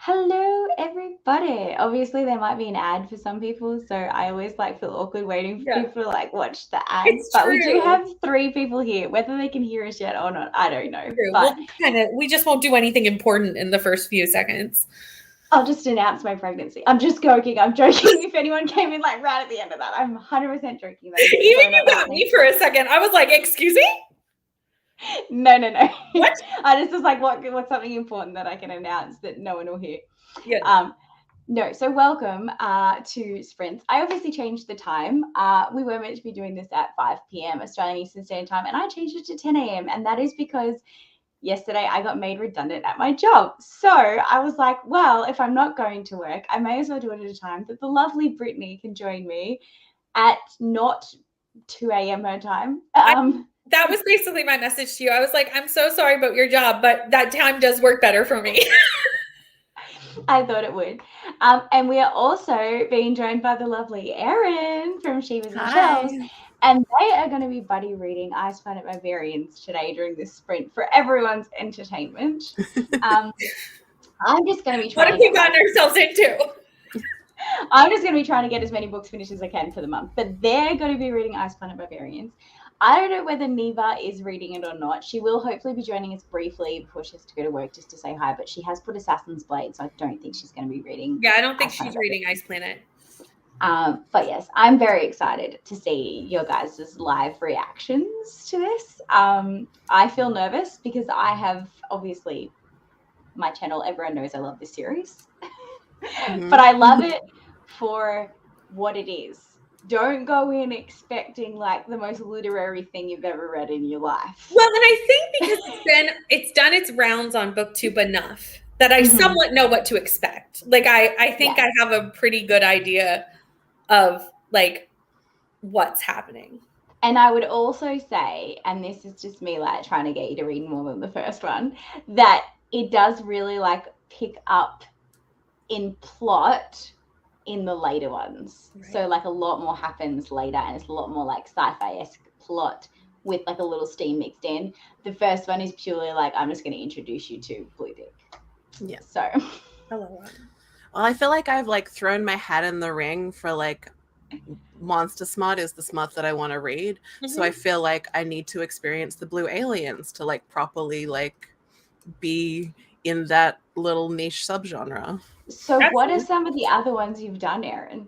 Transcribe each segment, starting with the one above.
Hello, everybody. Obviously, there might be an ad for some people, so I always feel awkward waiting for people to watch the ad. It's but we do true. have 3 people here. Whether they can hear us yet or not, I don't know. True. But We just won't do anything important in the first few seconds. I'll just announce my pregnancy. I'm just joking. I'm joking. If anyone came in right at the end of that, I'm 100% joking. Even you got me for a second. I was like, excuse me? No. What? I just was like, what's something important that I can announce that no one will hear? Yeah. No, so welcome to Sprints. I obviously changed the time. We were meant to be doing this at 5 p.m. Australian Eastern Standard Time, and I changed it to 10 a.m. And that is because yesterday I got made redundant at my job. So I was like, well, if I'm not going to work, I may as well do it at a time that the lovely Brittany can join me at not 2 a.m. her time. That was basically my message to you. I was like, I'm so sorry about your job, but that time does work better for me. I thought it would. And we are also being joined by the lovely Erin from Shivas and Shelves. And they are going to be buddy reading Ice Planet Barbarians today during this sprint for everyone's entertainment. I'm just going to be trying What have we gotten ourselves into? I'm just going to be trying to get as many books finished as I can for the month. But they're going to be reading Ice Planet Barbarians. I don't know whether Neva is reading it or not. She will hopefully be joining us briefly before she has to go to work just to say hi, but she has put Assassin's Blade, so I don't think she's going to be reading. Yeah, I don't think she's reading Ice Planet. But yes, I'm very excited to see your guys' live reactions to this. I feel nervous because I have obviously my channel. Everyone knows I love this series, but I love it for what it is. Don't go in expecting the most literary thing you've ever read in your life. Well, and I think because it's done its rounds on BookTube enough that I somewhat know what to expect. I think I have a pretty good idea of what's happening. And I would also say, and this is just me trying to get you to read more than the first one, that it does really pick up in plot in the later ones. Right. So a lot more happens later, and it's a lot more sci-fi-esque plot with a little steam mixed in. The first one is purely I'm just going to introduce you to Bluebeak. Yeah. So I love that. Well, I feel like I've thrown my hat in the ring for Monster Smut is the smut that I want to read. So I feel like I need to experience the Blue Aliens to properly be in that little niche subgenre. So what are some of the other ones you've done, Erin?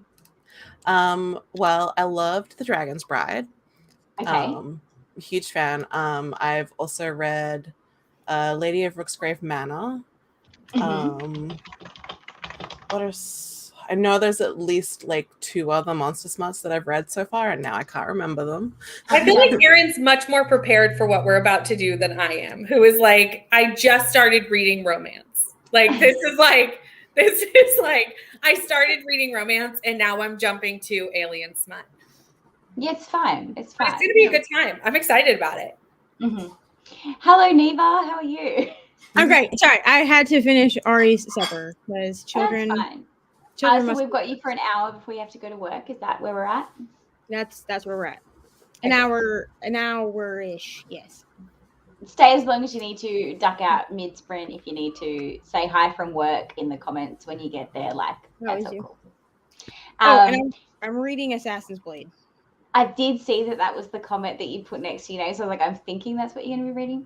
Well, I loved The Dragon's Bride. Okay. Huge fan. I've also read Lady of Rooksgrave Manor. What are I know there's at least 2 other Monster Smuts that I've read so far, and now I can't remember them. I feel like Erin's much more prepared for what we're about to do than I am, who is I just started reading romance. This is I started reading romance and now I'm jumping to alien smut. Yeah, it's fine. It's fine. But it's going to be a good time. I'm excited about it. Hello, Neva. How are you? I'm great. Sorry, I had to finish Ari's supper because children. That's fine. So we've got you for an hour before you have to go to work. Is that where we're at? That's where we're at. An hour-ish. Yes. Stay as long as you need to. Duck out mid-sprint if you need to. Say hi from work in the comments when you get there. That's so cool. And I'm reading Assassin's Blade. I did see that was the comment that you put next to your name. So I'm thinking that's what you're going to be reading.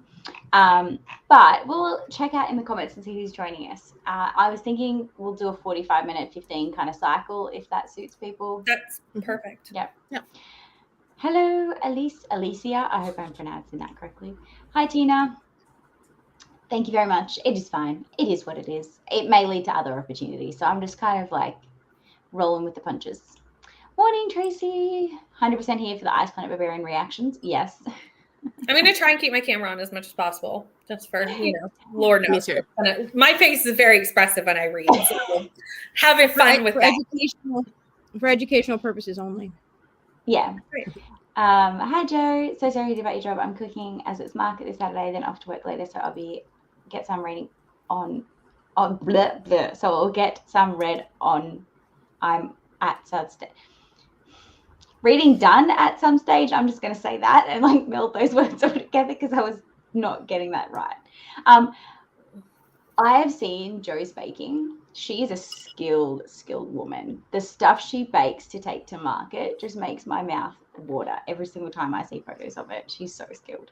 But we'll check out in the comments and see who's joining us. I was thinking we'll do a 45-minute, 15 kind of cycle if that suits people. That's perfect. Yep. Hello, Alicia. I hope I'm pronouncing that correctly. Hi, Tina. Thank you very much. It is fine. It is what it is. It may lead to other opportunities. So I'm just kind of rolling with the punches. Morning, Tracy. 100% here for the Ice Planet Barbarian reactions. Yes. I'm going to try and keep my camera on as much as possible. Just for, Lord knows. Me too. My face is very expressive when I read. So having fun with that. For educational purposes only. Yeah. Hi, Joe. So sorry about your job. I'm cooking as it's market this Saturday, then off to work later. So I'll get some reading on blah, blah. So I'll get some read on. I'm at South reading done at some stage. I'm just going to say that and meld those words all together because I was not getting that right. I have seen Joe's baking she is a skilled woman. The stuff she bakes to take to market just makes my mouth water every single time I see photos of it. She's so skilled.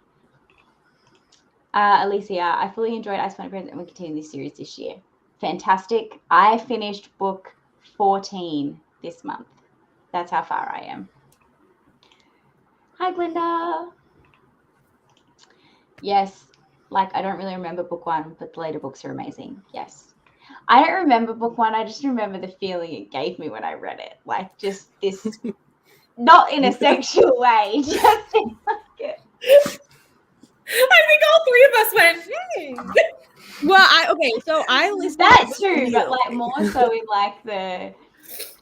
Alicia, I fully enjoyed Ice Planet Friends and we're continuing this series this year. Fantastic. I finished book 14 this month. That's how far I am. Hi, Glinda. Yes, like I don't really remember book 1, but the later books are amazing. Yes. I don't remember book 1. I just remember the feeling it gave me when I read it. Like just this, not in a sexual way, just in like it. I think all three of us went, Well, so I listened that too, but like more so in like the,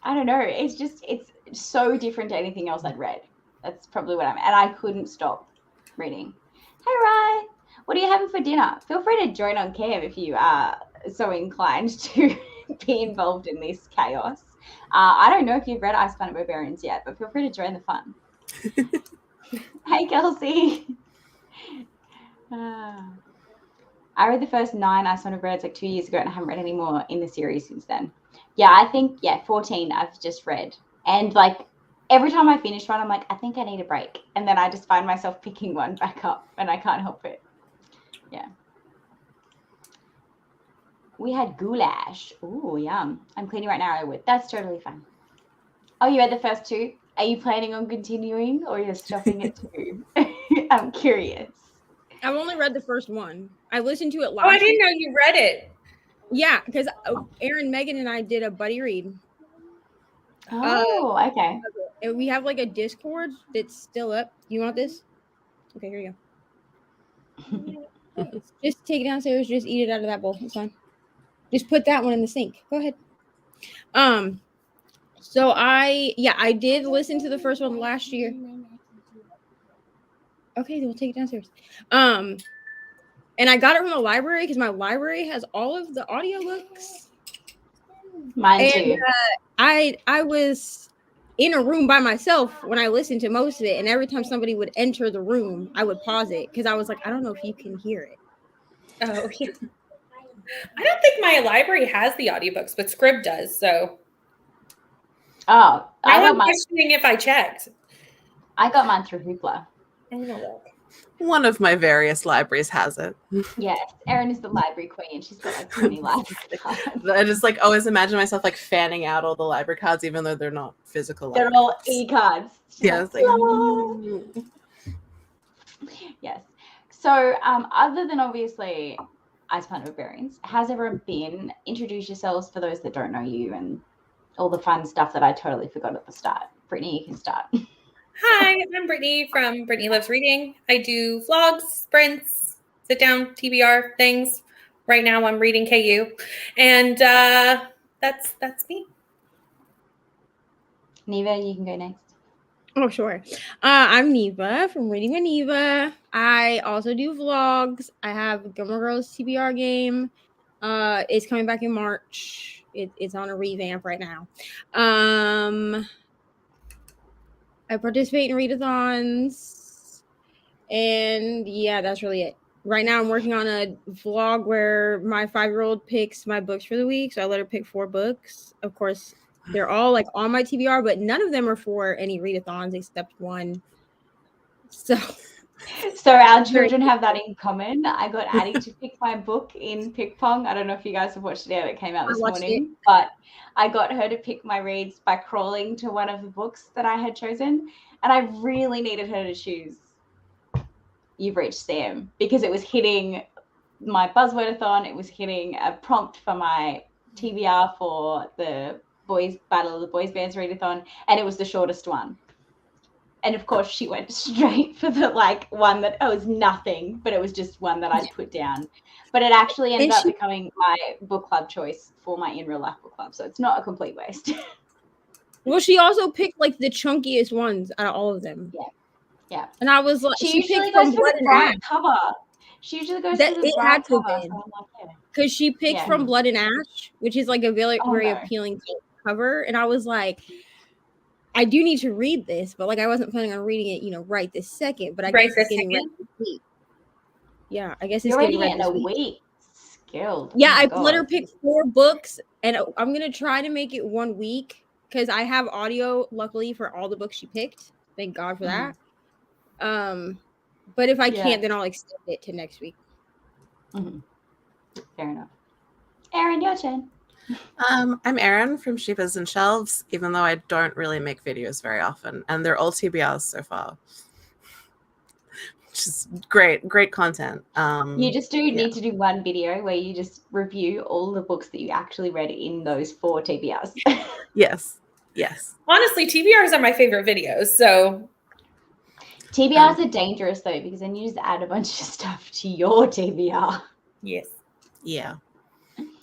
I don't know. It's so different to anything else I'd read. That's probably what and I couldn't stop reading. Hey, Ryan, what are you having for dinner? Feel free to join on cam if you are so inclined to be involved in this chaos. I don't know if you've read Ice Planet Barbarians yet, but feel free to join the fun. Hey, Kelsey. I read the first 9 Ice Planet Barbarians like 2 years ago, and I haven't read any more in the series since then. Yeah, I think 14 I've just read, and like every time I finish one, I'm like, I think I need a break, and then I just find myself picking one back up, and I can't help it. Yeah. We had goulash. Ooh, yum. I'm cleaning right now. I would. That's totally fine. Oh, you read the first 2? Are you planning on continuing, or you're stopping at 2? I'm curious. I've only read the first one. I listened to it last. Oh, I didn't know you read it. Yeah, because Aaron, Megan, and I did a buddy read. Oh, okay. And we have like a Discord that's still up. You want this? Okay, here you go. Just take it downstairs. Just eat it out of that bowl. It's fine. Just put that one in the sink. Go ahead. So I did listen to the first one last year. Okay, we'll take it downstairs. And I got it from the library because my library has all of the audiobooks. Mine too. I was in a room by myself when I listened to most of it, and every time somebody would enter the room, I would pause it because I was like, I don't know if you can hear it. Oh, yeah. I don't think my library has the audiobooks, but Scrib does. So, I'm questioning if I checked. I got mine through Hoopla. One of my various libraries has it. Yes, Erin is the library queen. She's got like 20 library cards. I just like always imagine myself like fanning out all the library cards, even though they're not physical. They're all e-cards. Yeah, it's like, yes. So, other than obviously Ice Planet Barbarians, has everyone been? Introduce yourselves for those that don't know you and all the fun stuff that I totally forgot at the start. Brittany, you can start. Hi, I'm Brittany from Brittany Loves Reading. I do vlogs, sprints, sit down, TBR things. Right now I'm reading KU. And that's me. Neva, you can go next. Oh, sure. I'm Neva from Reading with Neva. I also do vlogs. I have Gilmore Girls TBR game. It's coming back in March. It's on a revamp right now. I participate in readathons, and yeah, that's really it. Right now, I'm working on a vlog where my 5-year-old picks my books for the week. So I let her pick 4 books. Of course, they're all like on my TBR, but none of them are for any readathons except one. So our children have that in common. I got Addie to pick my book in Pick Pong. I don't know if you guys have watched it yet. It came out this morning, but I got her to pick my reads by crawling to one of the books that I had chosen, and I really needed her to choose You've Reached Sam because it was hitting my buzzword-a-thon. It was hitting a prompt for my TBR for the Boys Battle of the Boys Bands readathon, and it was the shortest one. And of course, she went straight for the one that was nothing, but it was just one that I'd put down. But it actually ended up becoming my book club choice for my in real life book club, so it's not a complete waste. Well, she also picked like the chunkiest ones out of all of them. Yeah. And I was like, she usually goes for the bright cover. She usually goes for the bright cover. Because she picked From Blood and Ash, which is like a very appealing cover, and I was like, I do need to read this, but like I wasn't planning on reading it, right this second. But I guess it's getting ready this week. Yeah, I guess it's getting ready in a week. Guild. Yeah, Oh my I let her God. pick 4 books, and I'm gonna try to make it 1 week because I have audio, luckily, for all the books she picked. Thank God for that. But if I Yeah. can't, then I'll extend it to next week. Mhm. Fair enough. Erin, your turn. I'm Erin from Shivers and Shelves, even though I don't really make videos very often, and they're all TBRs so far, which is great content. You just need to do one video where you just review all the books that you actually read in those 4 TBRs. Yes. Honestly, TBRs are my favorite videos. So TBRs are dangerous though, because then you just add a bunch of stuff to your TBR. yes. Yeah,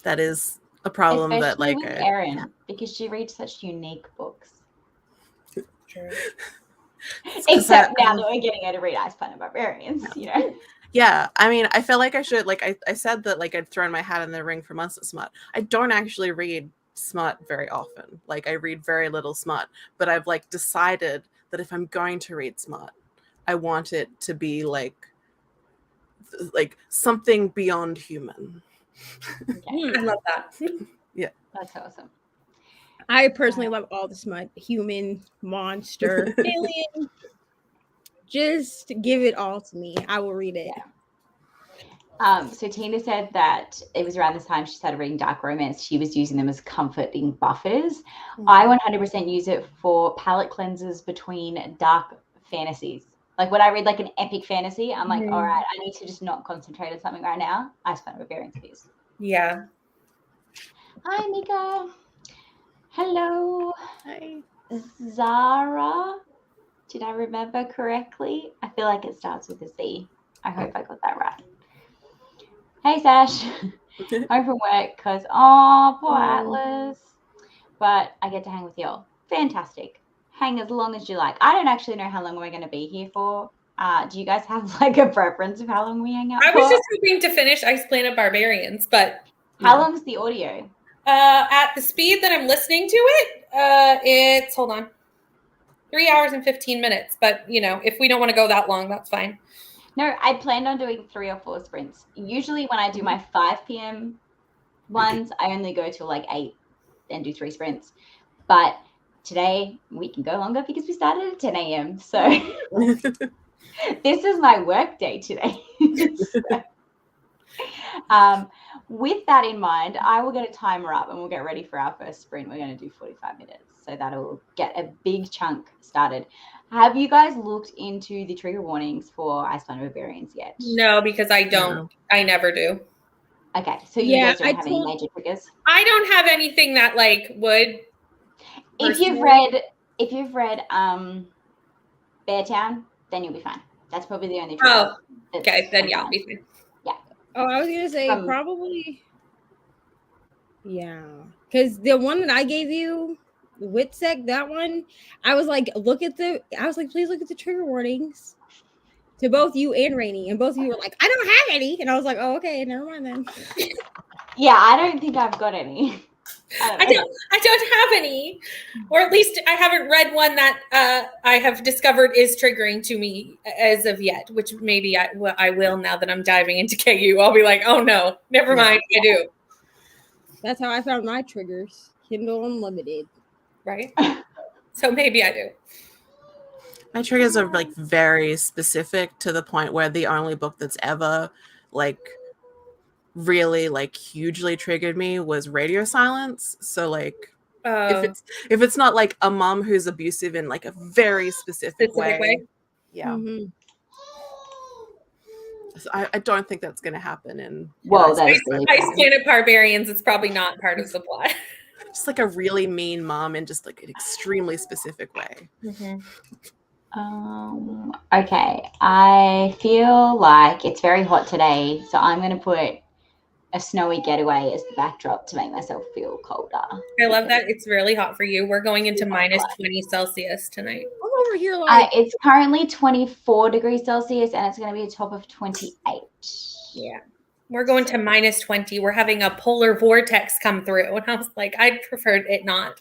that is a problem. Especially that with Erin, because she reads such unique books. True. Except now that we're getting her to read Ice Planet Barbarians, you know. Yeah, I mean, I feel like I should, like, I said that, like, I'd thrown my hat in the ring for months at Smut. I don't actually read Smut very often. Like, I read very little Smut, but I've, like, decided that if I'm going to read Smut, I want it to be, like something beyond human. Okay. I love that. That's awesome. I personally love all the smut: human, monster, alien. Just give it all to me. I will read it. So Tina said that it was around this time she started reading dark romance. She was using them as comforting buffers. I 100% use it for palette cleansers between dark fantasies. Like when I read like an epic fantasy, I'm like, all right, I need to just not concentrate on something right now. I spent Barbarians it is. Yeah. Hi, Mika. Hello. Hi. Zara. Did I remember correctly? I feel like it starts with a Z. I hope I got that right. Hey, Sash. Home from work because, poor Atlas. But I get to hang with y'all. Fantastic. Hang as long as you like. I don't actually know how long we're going to be here for. Do you guys have like a preference of how long we hang out I for? was just hoping to finish Ice Planet Barbarians, but How long's the audio? at the speed that I'm listening to it, it's, hold on, 3 hours and 15 minutes. But, you know, if we don't want to go that long, that's fine. No, I planned on doing 3 or 4 sprints. Usually when I do my 5 p.m. ones, I only go till like 8 and do 3 sprints. But today we can go longer because we started at 10 a.m. So this is my work day today. With that in mind, I will get a timer up and we'll get ready for our first sprint. We're going to do 45 minutes. So that'll get a big chunk started. Have you guys looked into the trigger warnings for Ice Planet Barbarians yet? No, because I don't. No. I never do. Okay, so you guys don't have any major triggers? I don't have anything that like would. If you've read Beartown, then you'll be fine. That's probably the only trigger. Oh, okay, then yeah, I'll be fine. Yeah. Oh, I was gonna say probably. Yeah, because the one that I gave you, Witsec, that one, I was like, please look at the trigger warnings to both you and Rainy, and both of you were like, I don't have any, and I was like, oh, okay, never mind then. Yeah, I don't think I've got any. I don't have any, or at least I haven't read one that I have discovered is triggering to me as of yet. Which maybe I will now that I'm diving into KU. I'll be like, oh no, never mind. I do. That's how I found my triggers. Kindle Unlimited. Right. So maybe I do. My triggers are like very specific to the point where the only book that's ever like really like hugely triggered me was Radio Silence. So like if it's not like a mom who's abusive in like a very specific way. Yeah. Mm-hmm. So I don't think that's going to happen in Ice Planet Barbarians. It's probably not part of the plot. Just like a really mean mom in just like an extremely specific way. Mm-hmm. Okay, I feel like it's very hot today, so I'm going to put a snowy getaway as the backdrop to make myself feel colder. I love that it's really hot for you. We're going into minus 20 Celsius tonight. I'm over here like it's currently 24 degrees Celsius and it's going to be a top of 28. Yeah. We're going to minus 20. We're having a polar vortex come through. And I was like, I'd prefer it not.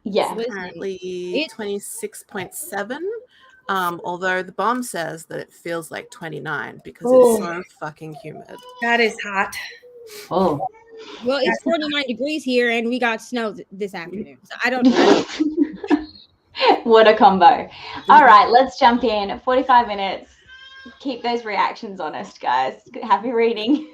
Yeah. It's currently 26.7. Although the bomb says that it feels like 29 because Oh. it's so fucking humid. That is hot. Oh. Well, it's 49 degrees here, and we got snow this afternoon. So I don't. What a combo. All right, let's jump in. 45 minutes. Keep those reactions honest, guys. Happy reading.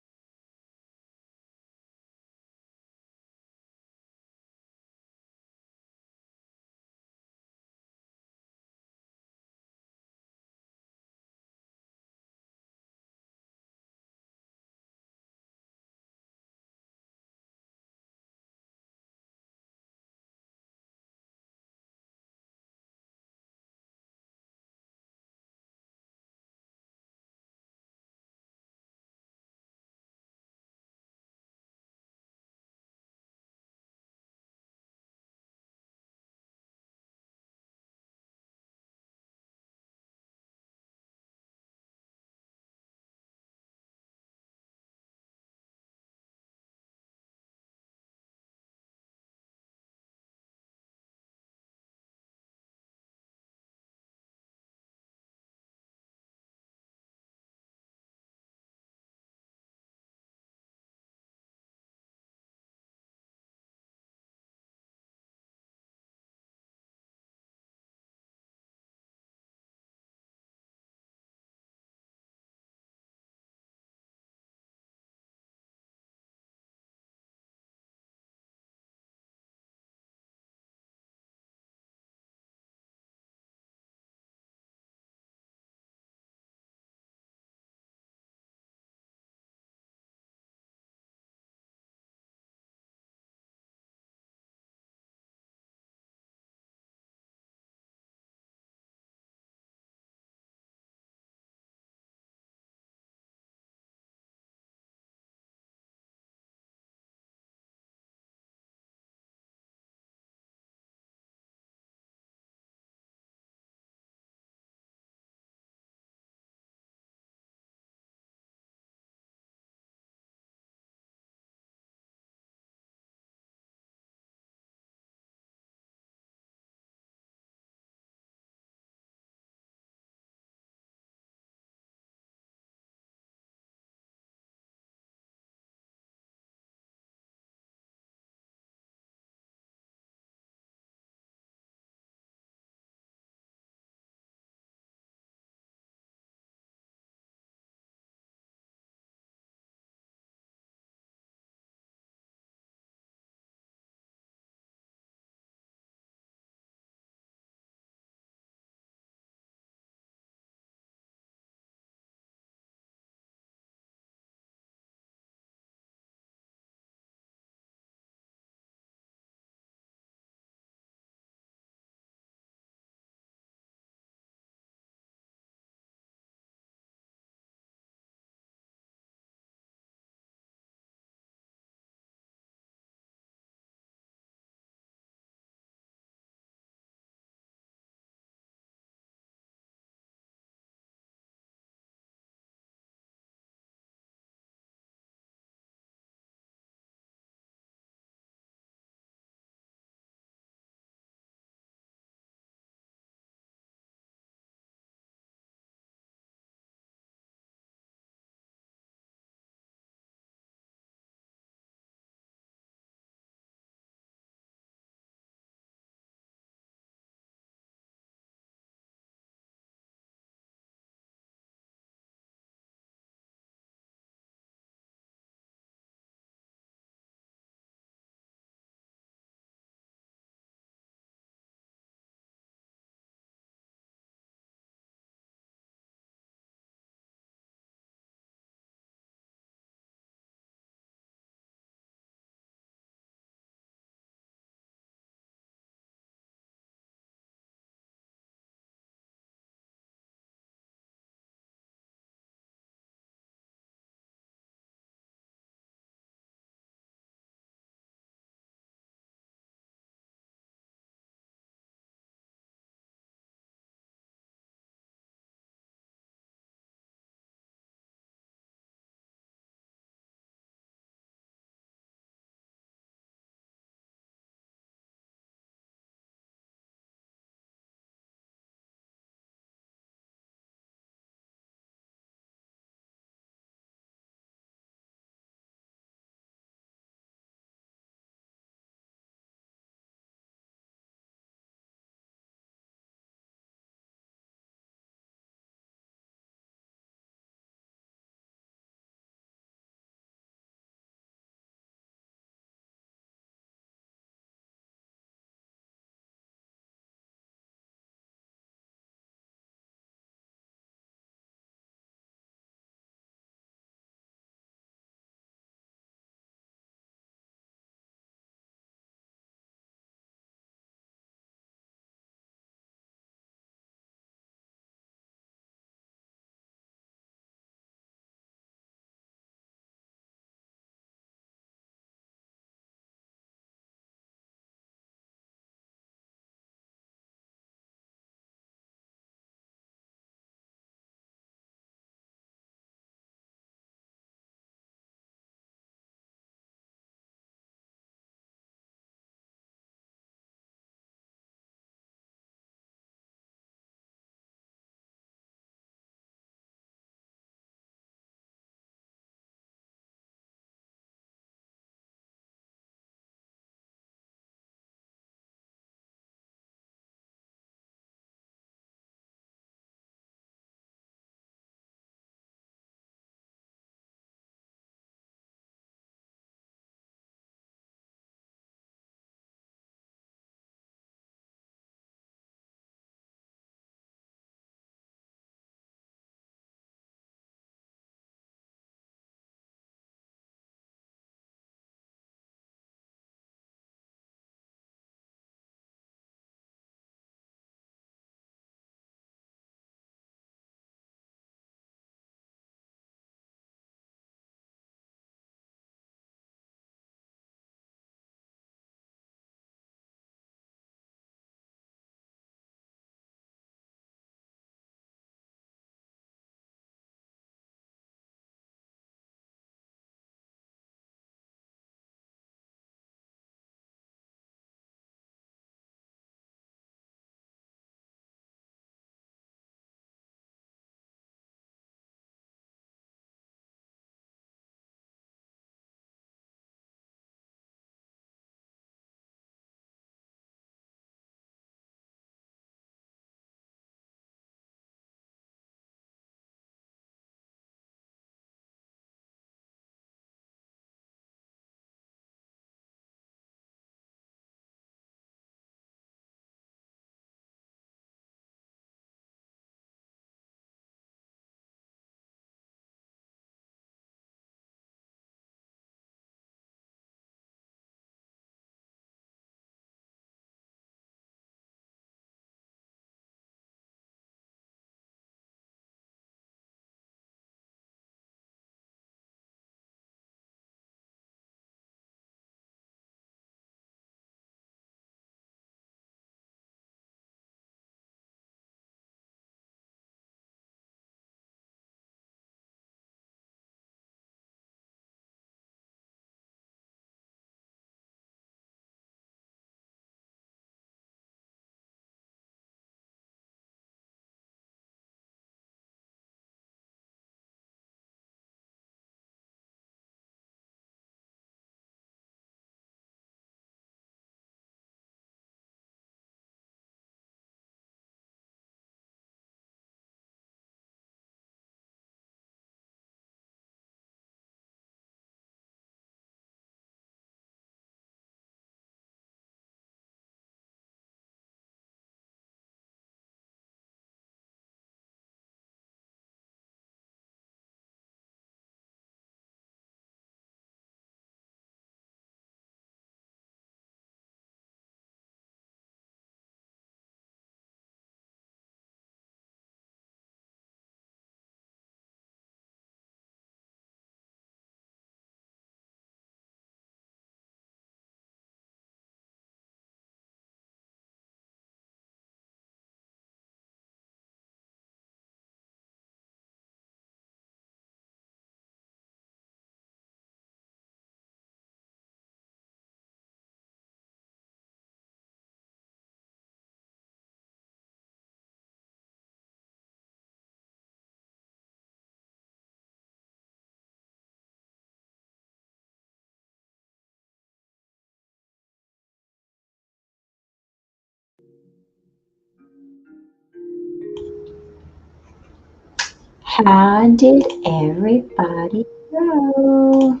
How did everybody go?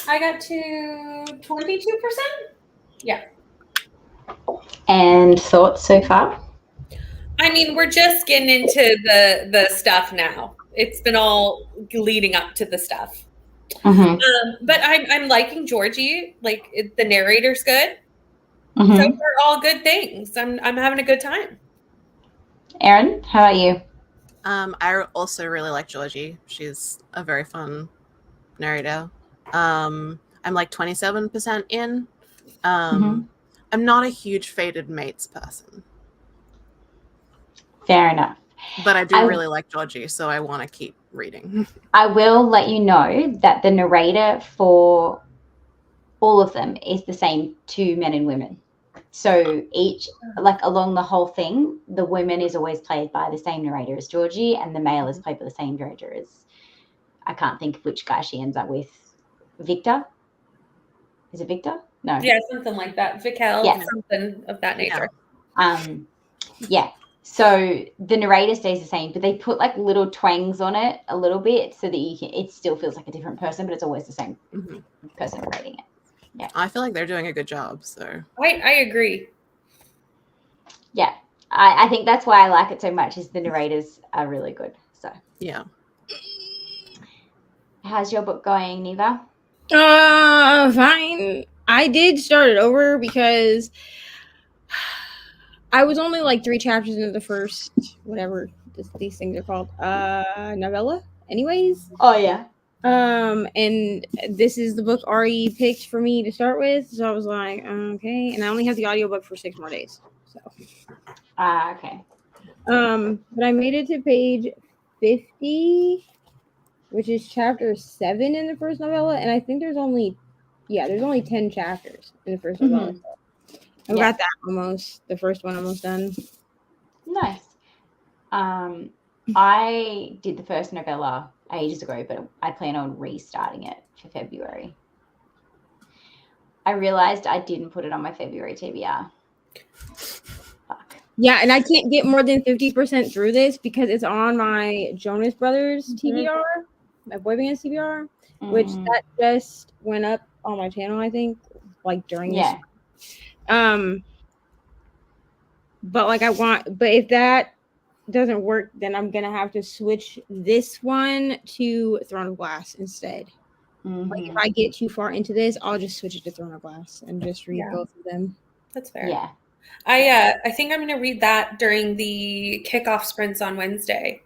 I got to 22%. Yeah. And thoughts so far? I mean, we're just getting into the stuff now. It's been all leading up to the stuff. But I'm liking Georgie. Like the narrator's good. So they're all good things. I'm having a good time. Erin, how about you? I also really like Georgie. She's a very fun narrator. I'm like 27% in. I'm not a huge Fated Mates person. Fair enough. But I do really like Georgie, so I want to keep reading. I will let you know that the narrator for all of them is the same, 2 men and women. So each, like along the whole thing, the woman is always played by the same narrator as Georgie, and the male is played by the same narrator as, I can't think of which guy she ends up with. Victor? Is it Victor? No. Yeah, something like that. Vikel, something of that nature. Yeah. So the narrator stays the same, but they put like little twangs on it a little bit so that it still feels like a different person, but it's always the same person narrating it. Yeah. I feel like they're doing a good job. So I agree. Yeah. I think that's why I like it so much is the narrators are really good. So yeah. How's your book going, Neva? Fine. I did start it over because I was only like 3 chapters into the first, whatever these things are called, novella. Anyways. Oh yeah. And this is the book Ari picked for me to start with, so I was like, okay. And I only have the audiobook for 6 more days. So. Okay. But I made it to page 50, which is chapter 7 in the first novella, and I think there's only 10 chapters in the first novella. I've got that almost, the first one almost done. Nice. I did the first novella ages ago, but I plan on restarting it for February. I realized I didn't put it on my February TBR. Fuck. Yeah, and I can't get more than 50% through this because it's on my Jonas Brothers TBR, my boy band's TBR, which that just went up on my channel, I think, like during this. But like but if that doesn't work, then I'm gonna have to switch this one to Throne of Glass instead. Like if I get too far into this, I'll just switch it to Throne of Glass and just read both of them. That's fair. Yeah. I think I'm gonna read that during the kickoff sprints on Wednesday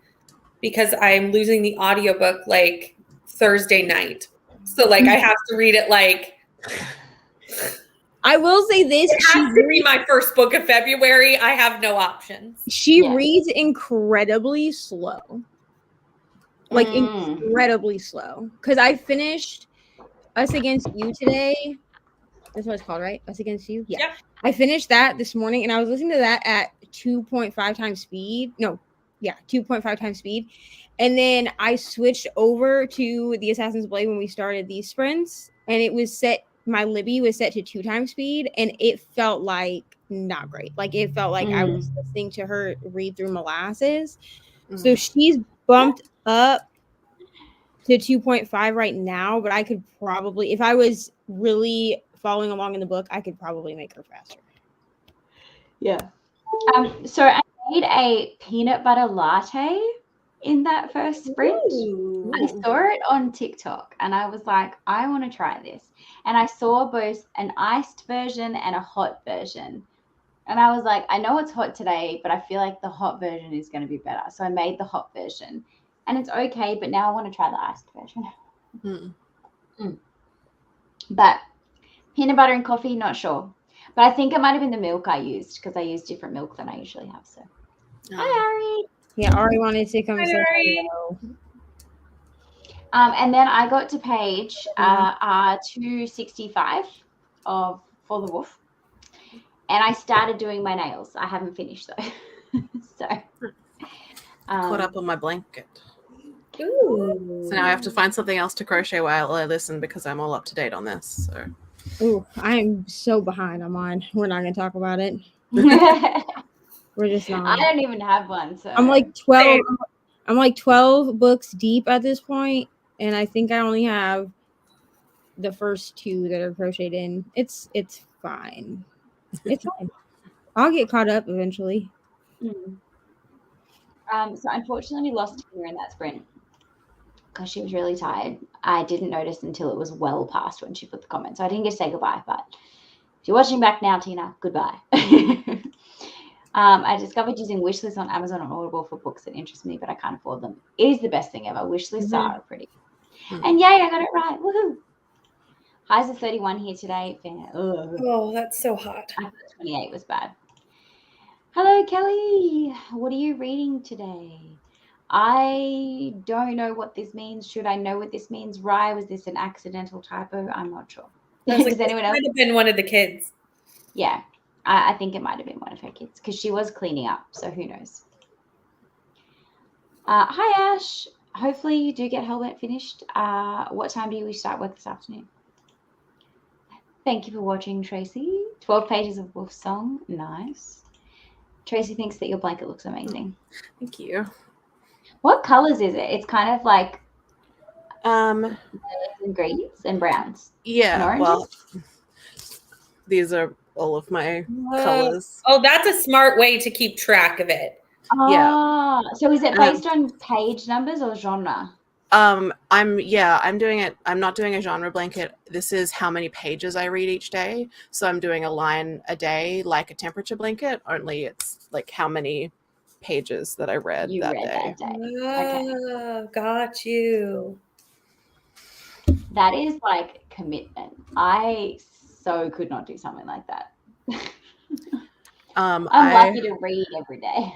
because I'm losing the audiobook like Thursday night. So like I have to read it like I will say this. It has to be my first book of February. I have no options. She reads incredibly slow. Like incredibly slow. Because I finished Us Against You today. That's what it's called, right? Us Against You? Yeah. I finished that this morning and I was listening to that at 2.5 times speed. 2.5 times speed. And then I switched over to the Assassin's Blade when we started these sprints. And it was set, my Libby was set to 2 times speed. And it felt like not great. Like it felt like I was listening to her read through molasses. So she's bumped up to 2.5 right now. But I could probably, if I was really following along in the book, I could probably make her faster. Yeah. So I made a peanut butter latte in that first sprint. Ooh. I saw it on TikTok and I was like, I want to try this. And I saw both an iced version and a hot version. And I was like, I know it's hot today, but I feel like the hot version is going to be better. So I made the hot version and it's okay, but now I want to try the iced version. But peanut butter and coffee, not sure. But I think it might have been the milk I used because I use different milk than I usually have. So, hi, Ari. Yeah, Ari wanted to come. Hi, Ari. And then I got to page 265 of For the Wolf. And I started doing my nails. I haven't finished though. So caught up on my blanket. Ooh. So now I have to find something else to crochet while I listen because I'm all up to date on this. So I'm so behind. I'm on. We're not going to talk about it. We're just I not. don't even have one. So I'm like 12. I'm like 12 books deep at this point, and I think I only have the first 2 that are crocheted in. It's fine. It's fine. I'll get caught up eventually. So unfortunately, we lost Tina in that sprint because she was really tired. I didn't notice until it was well past when she put the comment, so I didn't get to say goodbye. But if you're watching back now, Tina, goodbye. I discovered using wishlists on Amazon and Audible for books that interest me, but I can't afford them. It is the best thing ever. Wishlists are pretty. And yay, I got it right. Woohoo! Highs of 31 here today. Oh, that's so hot. I thought 28 was bad. Hello, Kelly. What are you reading today? I don't know what this means. Should I know what this means? Rye, was this an accidental typo? I'm not sure. Does anyone else? Might have been one of the kids. Yeah, I think it might have been one of her kids because she was cleaning up. So who knows? Hi, Ash. Hopefully you do get Hellbent finished. What time do you start work this afternoon? Thank you for watching, Tracy. 12 pages of Wolf Song. Nice. Tracy thinks that your blanket looks amazing. Thank you. What colors is it? It's kind of like And greens and browns. yeah, And well, these are all of my colors. Oh, that's a smart way to keep track of it. Yeah. So is it based on page numbers or genre? I'm doing it. I'm not doing a genre blanket. This is how many pages I read each day. So I'm doing a line a day, like a temperature blanket, only it's like how many pages that I read that day. Oh, got you. That is like commitment. I so could not do something like that. I'm lucky to read every day.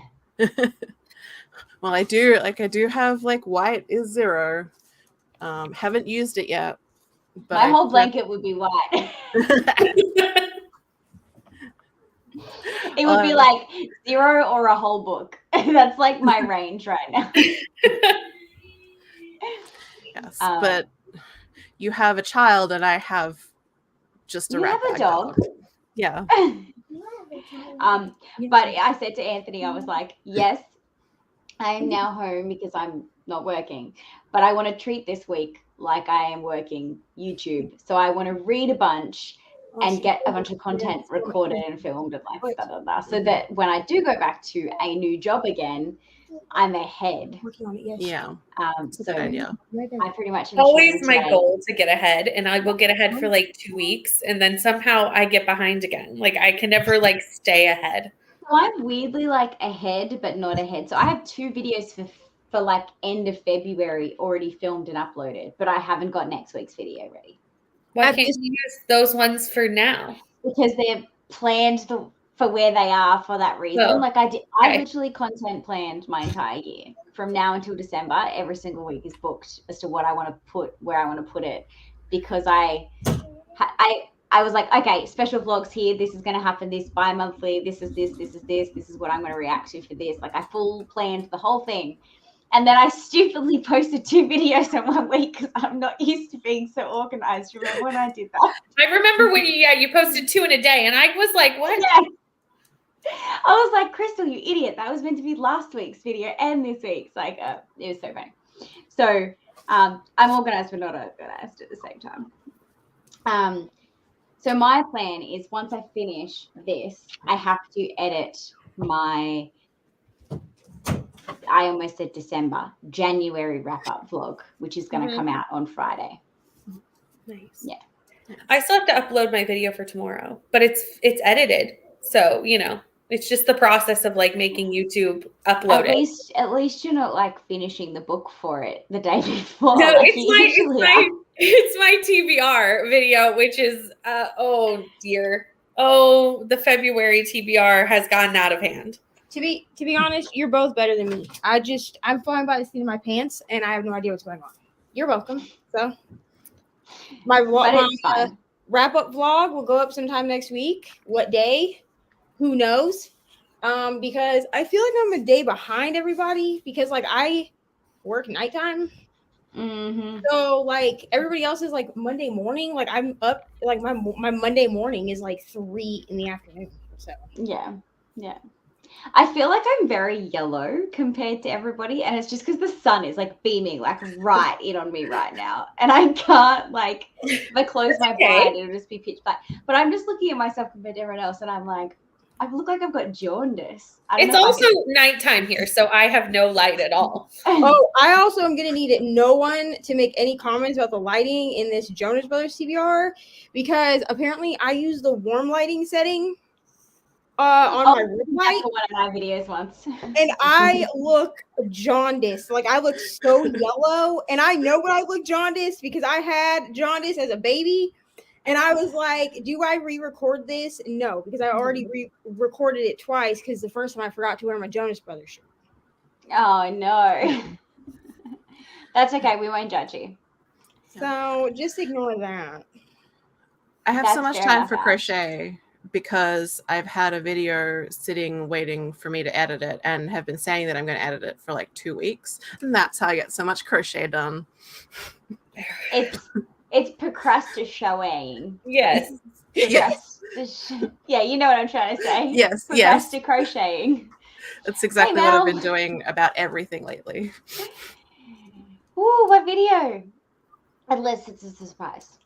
Well, I do have like white is 0. Haven't used it yet. But my whole blanket would be white. It would be like 0 or a whole book. That's like my range right now. Yes, but you have a child and I have just a rat bag dog. Yeah. But I said to Anthony, I was like, yes, I am now home because I'm not working, but I want to treat this week like I am working YouTube. So I want to read a bunch and get a bunch of content recorded and filmed and like blah, blah, blah, so that when I do go back to a new job again, I'm ahead. Yeah. So I pretty much always my goal to get ahead, and I will get ahead for like 2 weeks, and then somehow I get behind again. Like I can never like stay ahead. So I'm weirdly like ahead, but not ahead. So I have 2 videos for like end of February already filmed and uploaded, but I haven't got next week's video ready. Why can't you use those ones for now? Because they're planned for where they are for that reason. Oh, like I literally content planned my entire year from now until December. Every single week is booked as to what I want to put, where I want to put it, because I was like, okay, special vlogs here. This is going to happen. This bi-monthly. This is what I'm going to react to for this. Like I full planned the whole thing. And then I stupidly posted 2 videos in 1 week because I'm not used to being so organized. Remember when I did that? I remember when you posted 2 in a day, and I was like, what? Yeah. I was like, Crystal, you idiot. That was meant to be last week's video and this week's. Like, it was so funny. So I'm organized but not organized at the same time. So my plan is once I finish this, I have to edit my... I almost said January wrap-up vlog, which is going to come out on Friday. Nice. Yeah. I still have to upload my video for tomorrow, but it's edited. So, it's just the process of like making YouTube upload At least you're not like finishing the book for it the day before. No, like it's my TBR video, which is, oh dear. Oh, the February TBR has gotten out of hand. To be honest, you're both better than me. I'm flying by the seat of my pants, and I have no idea what's going on. You're welcome. So my wrap up vlog will go up sometime next week. What day? Who knows? Because I feel like I'm a day behind everybody because like I work nighttime. Mm-hmm. So like everybody else is like Monday morning. Like I'm up. Like my Monday morning is like 3 in the afternoon. So yeah. I feel like I'm very yellow compared to everybody, and it's just because the sun is like beaming like right in on me right now, and I can't like if I close my blind, it'll just be pitch black. But I'm just looking at myself compared to everyone else, and I'm like, I look like I've got jaundice. It's also nighttime here, so I have no light at all. Oh, I also am going to need no one to make any comments about the lighting in this Jonas Brothers TBR, because apparently I use the warm lighting setting on my room light. One of my videos once. And I look jaundiced. Like, I look so yellow. And I know when I look jaundiced because I had jaundice as a baby. And I was like, do I re-record this? No, because I already recorded it twice because the first time I forgot to wear my Jonas Brothers shirt. Oh, no. That's okay. We won't judge you. So just ignore that. I have That's so much fair time enough, for Al. crochet because I've had a video sitting waiting for me to edit it and have been saying that I'm going to edit it for like 2 weeks. And that's how I get so much crochet done. It's procrastinating. Yes. Yeah, you know what I'm trying to say. Yes, Procrastinating. That's exactly what I've Mel. been doing about everything lately. Ooh, what video? Unless it's a surprise.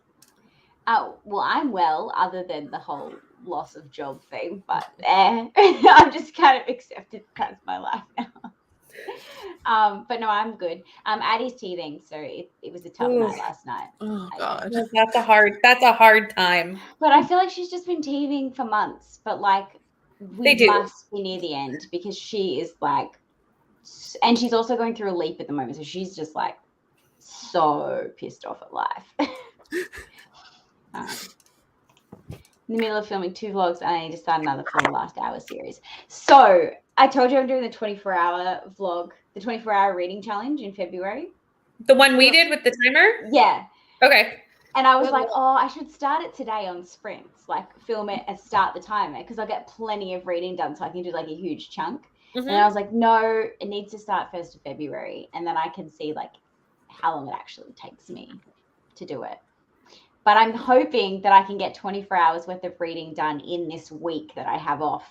Oh, well, I'm well, other than the whole loss of job thing, but I've just kind of accepted that's my life now. But no, I'm good. Addie's teething, so it was a tough night last night. Oh God. That's a hard time. But I feel like she's just been teething for months, but like we must be near the end because she is like, and she's also going through a leap at the moment, so she's just like so pissed off at life. In the middle of filming 2 vlogs, and I need to start another for the last hour series. So I told you I'm doing the 24-hour vlog, the 24-hour reading challenge in February. The one we did with the timer? Yeah. Okay. And I was like, oh, I should start it today on sprints, like film it and start the timer because I'll get plenty of reading done so I can do like a huge chunk. Mm-hmm. And I was like, no, it needs to start 1st of February. And then I can see like how long it actually takes me to do it. But I'm hoping that I can get 24 hours worth of reading done in this week that I have off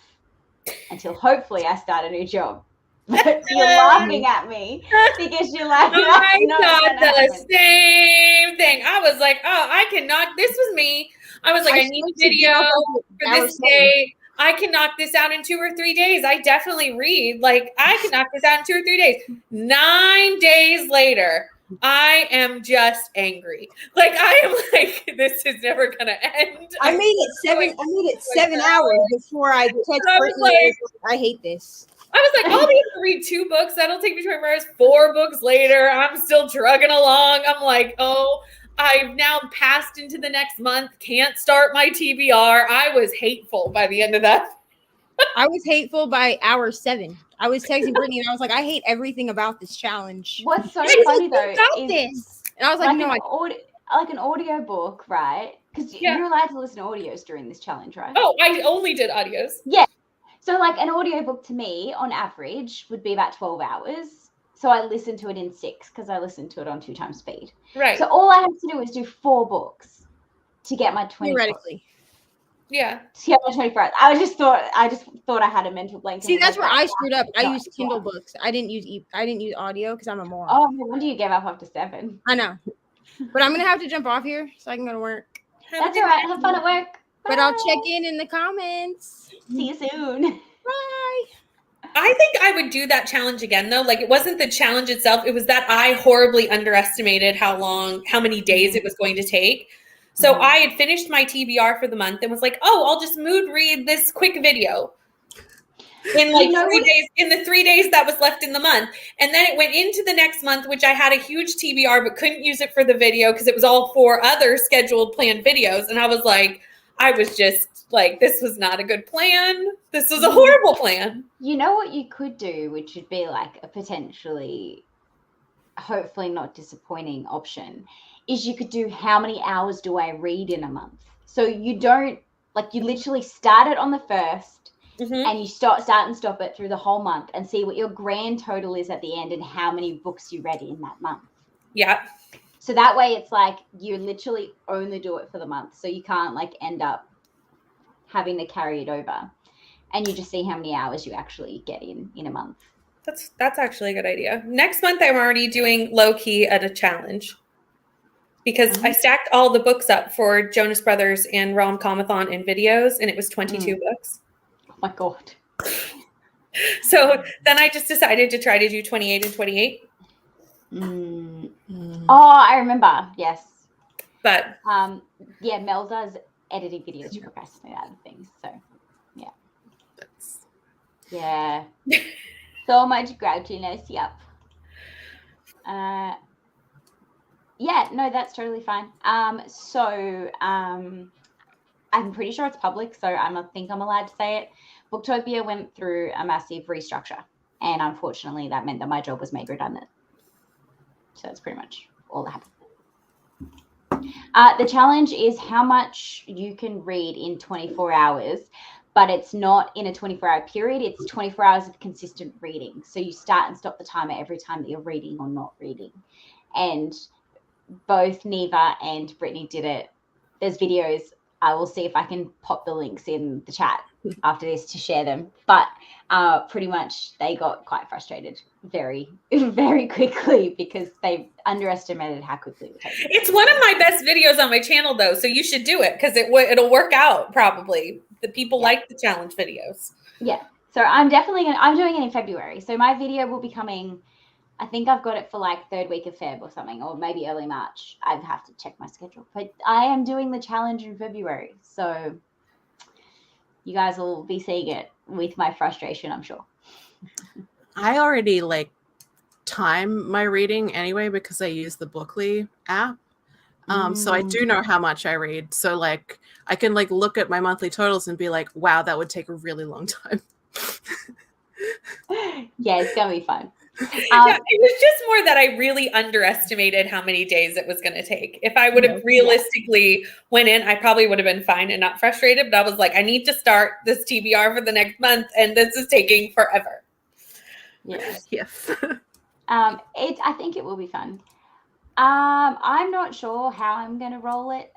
until hopefully I start a new job. But you're laughing at me because you're like, I thought the same thing. I was like, oh, I can knock. This was me. I was like, I need a video for this day. I can knock this out in 2 or 3 days. I definitely read. Like, I can knock this out in 2 or 3 days. 9 days later, I am just angry. Like, I am like, this is never gonna end. I made it 7 hours before I texted Brittany. I hate this. I was like, I'll be able to read 2 books. That'll take me 24 hours. 4 books later, I'm still trugging along. I'm like, oh, I've now passed into the next month. Can't start my TBR. I was hateful by the end of that. I was hateful by hour 7. I was texting Brittany and I was like, I hate everything about this challenge. What's so funny though is and I was like, no, like an audio book, right? Because you're allowed to listen to audios during this challenge, right? Oh, I only did audios. Yeah. So like an audiobook to me on average would be about 12 hours. So I listened to it in 6 because I listened to it on 2 times speed. Right. So all I have to do is do 4 books to get my 24. Theoretically. Yeah. To get my 24 hours. I just thought I had a mental blank. See, that's where I screwed up. I used Kindle books. I didn't use audio because I'm a moron. Oh, no wonder you gave up after 7. I know. But I'm gonna have to jump off here so I can go to work. That's all right. Have fun at work. But I'll check in the comments. See you soon. Bye. I think I would do that challenge again, though. Like, it wasn't the challenge itself. It was that I horribly underestimated how many days it was going to take. So I had finished my TBR for the month and was like, oh, I'll just mood read this quick video in like 3 days, in the 3 days that was left in the month. And then it went into the next month, which I had a huge TBR, but couldn't use it for the video because it was all 4 other scheduled planned videos. And I was like, I was just like, this was not a good plan. This was a horrible plan. You know what you could do, which would be like a potentially, hopefully not disappointing option, is you could do how many hours do I read in a month? So you don't, like, you literally start it on the 1st and you start and stop it through the whole month and see what your grand total is at the end and how many books you read in that month. Yeah. So that way it's like you literally only do it for the month. So you can't like end up having to carry it over. and you just see how many hours you actually get in a month. That's actually a good idea. Next month, I'm already doing low key at a challenge because I stacked all the books up for Jonas Brothers and Rom-Comathon in videos, and it was 22 books. Oh my God. So then I just decided to try to do 28 and 28. Oh, I remember. Yes. But yeah, Mel does editing videos to procrastinate out of things. So yeah. Yeah. So much grouchiness. Yep. Yeah, no, that's totally fine. So I'm pretty sure it's public, so I think I'm allowed to say it. Booktopia went through a massive restructure, and unfortunately that meant that my job was made redundant. So that's pretty much all that happened. The challenge is how much you can read in 24 hours, but it's not in a 24-hour period. It's 24 hours of consistent reading. So you start and stop the timer every time that you're reading or not reading. And both Neva and Brittany did it. There's videos. I will see if I can pop the links in the chat after this to share them. But pretty much they got quite frustrated very, very quickly because they underestimated how quickly it would take. It's one of my best videos on my channel, though, so you should do it because it'll work out probably. The people like the challenge videos. Yeah. So I'm doing it in February. So my video will be coming. I think I've got it for like third week of Feb or something, or maybe early March. I have to check my schedule. But I am doing the challenge in February. So you guys will be seeing it with my frustration, I'm sure. I already time my reading anyway because I use the Bookly app. So I do know how much I read. So I can look at my monthly totals and be like, wow, that would take a really long time. Yeah, it's going to be fun. Yeah, it was just more that I really underestimated how many days it was going to take. If I would have realistically went in, I probably would have been fine and not frustrated. But I was like, I need to start this TBR for the next month, and this is taking forever. Yeah. Yes. I think it will be fun. I'm not sure how I'm going to roll it.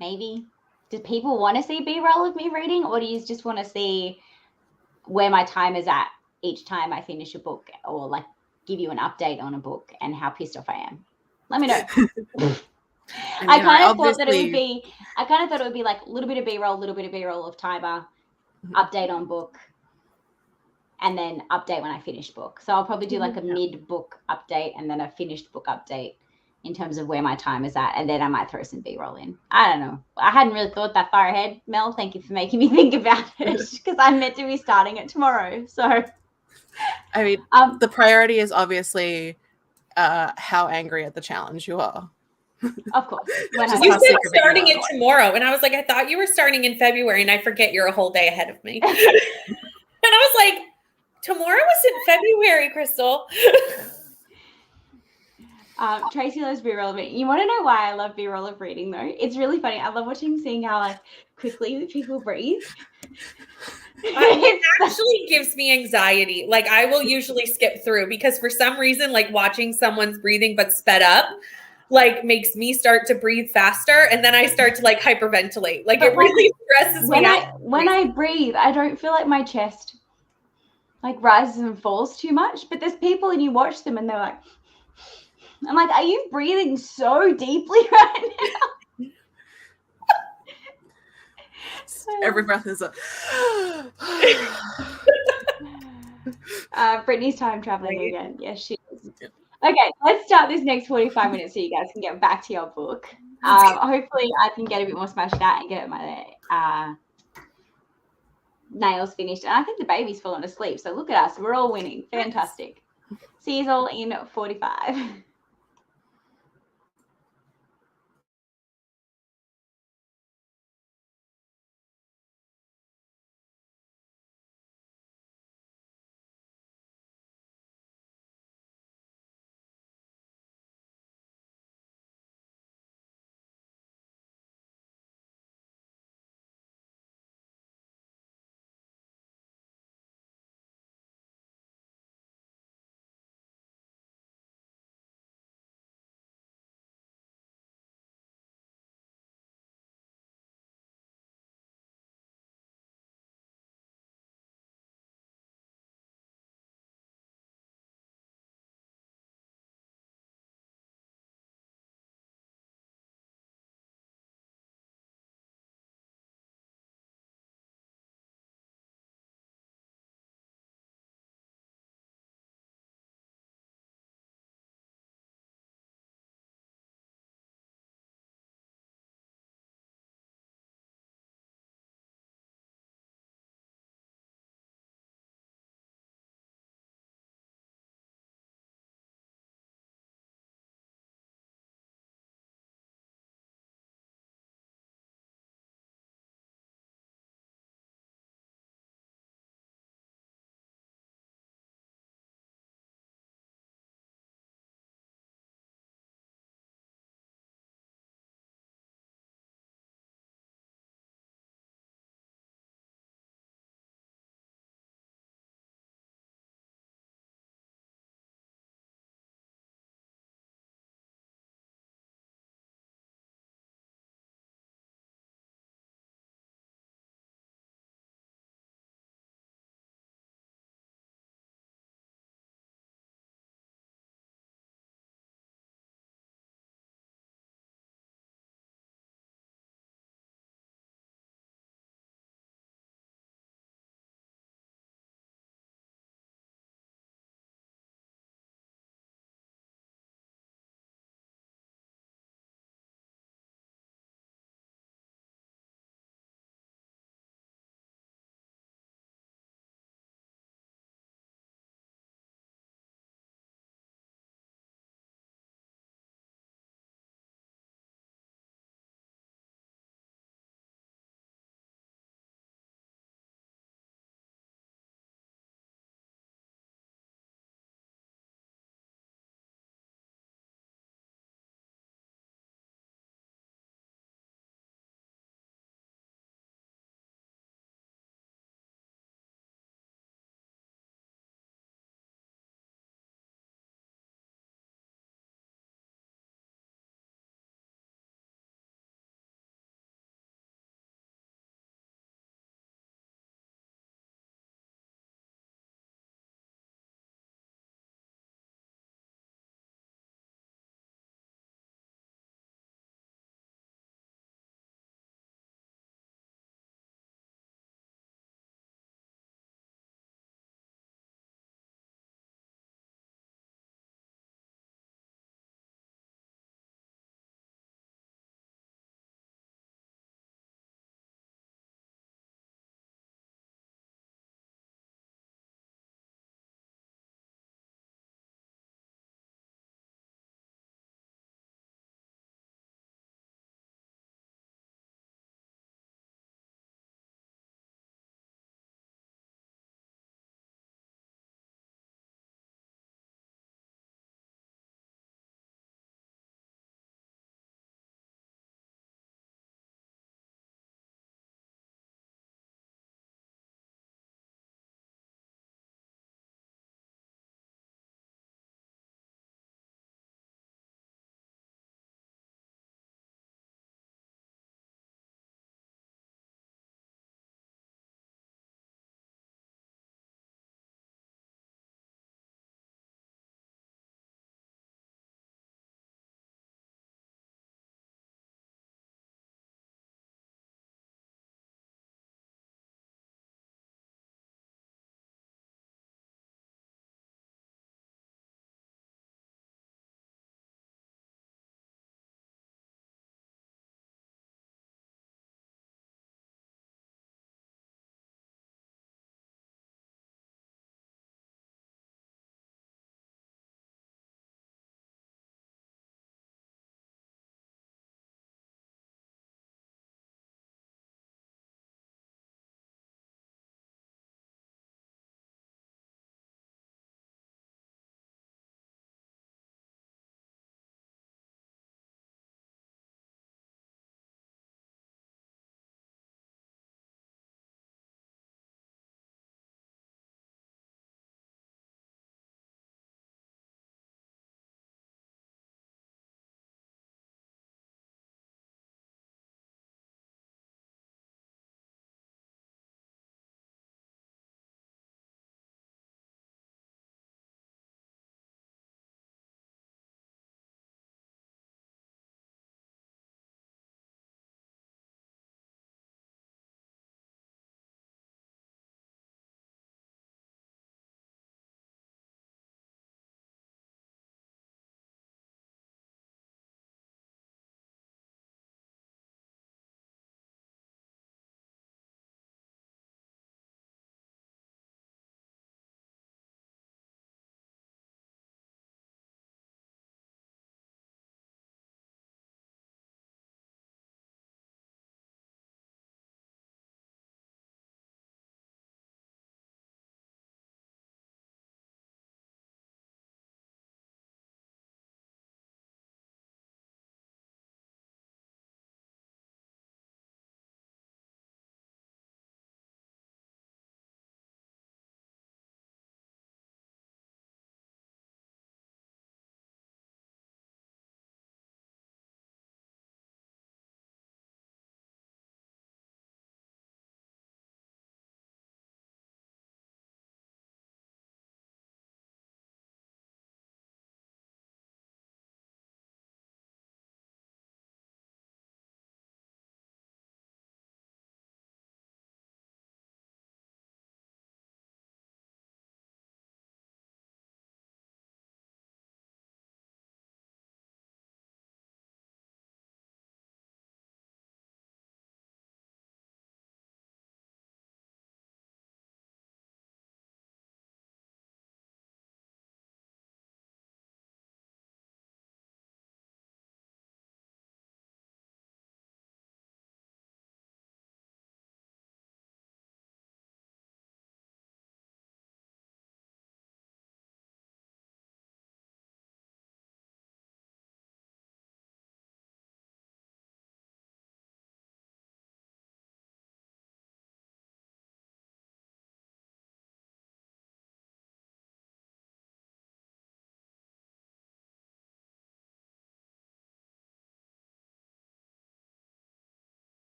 Maybe. Do people want to see B-roll of me reading, or do you just want to see where my time is at each time I finish a book, or give you an update on a book and how pissed off I am? Let me know. I kind of thought it would be like a little bit of B-roll of timer, update on book, and then update when I finish book. So I'll probably do a mid-book update and then a finished book update in terms of where my time is at, and then I might throw some B-roll in. I don't know. I hadn't really thought that far ahead. Mel, thank you for making me think about it because I'm meant to be starting it tomorrow. So, I mean, the priority is obviously how angry at the challenge you are. Of course. You said starting it tomorrow, and I was like, I thought you were starting in February, and I forget you're a whole day ahead of me. And I was like, tomorrow is in February, Crystal. Tracy loves B-roll of reading. You want to know why I love B-roll of reading, though? It's really funny. I love seeing how quickly people breathe. It actually gives me anxiety. I will usually skip through because for some reason, watching someone's breathing but sped up, makes me start to breathe faster, and then I start to hyperventilate. It really stresses me out. When I breathe, I don't feel like my chest rises and falls too much. But there's people and you watch them and they're like, I'm like, are you breathing so deeply right now? Every breath is a. Brittany's time traveling again. Yes, she is. Okay, let's start this next 45 minutes so you guys can get back to your book. Hopefully, I can get a bit more smashed out and get my nails finished. And I think the baby's fallen asleep. So look at us. We're all winning. Fantastic. See you all in 45.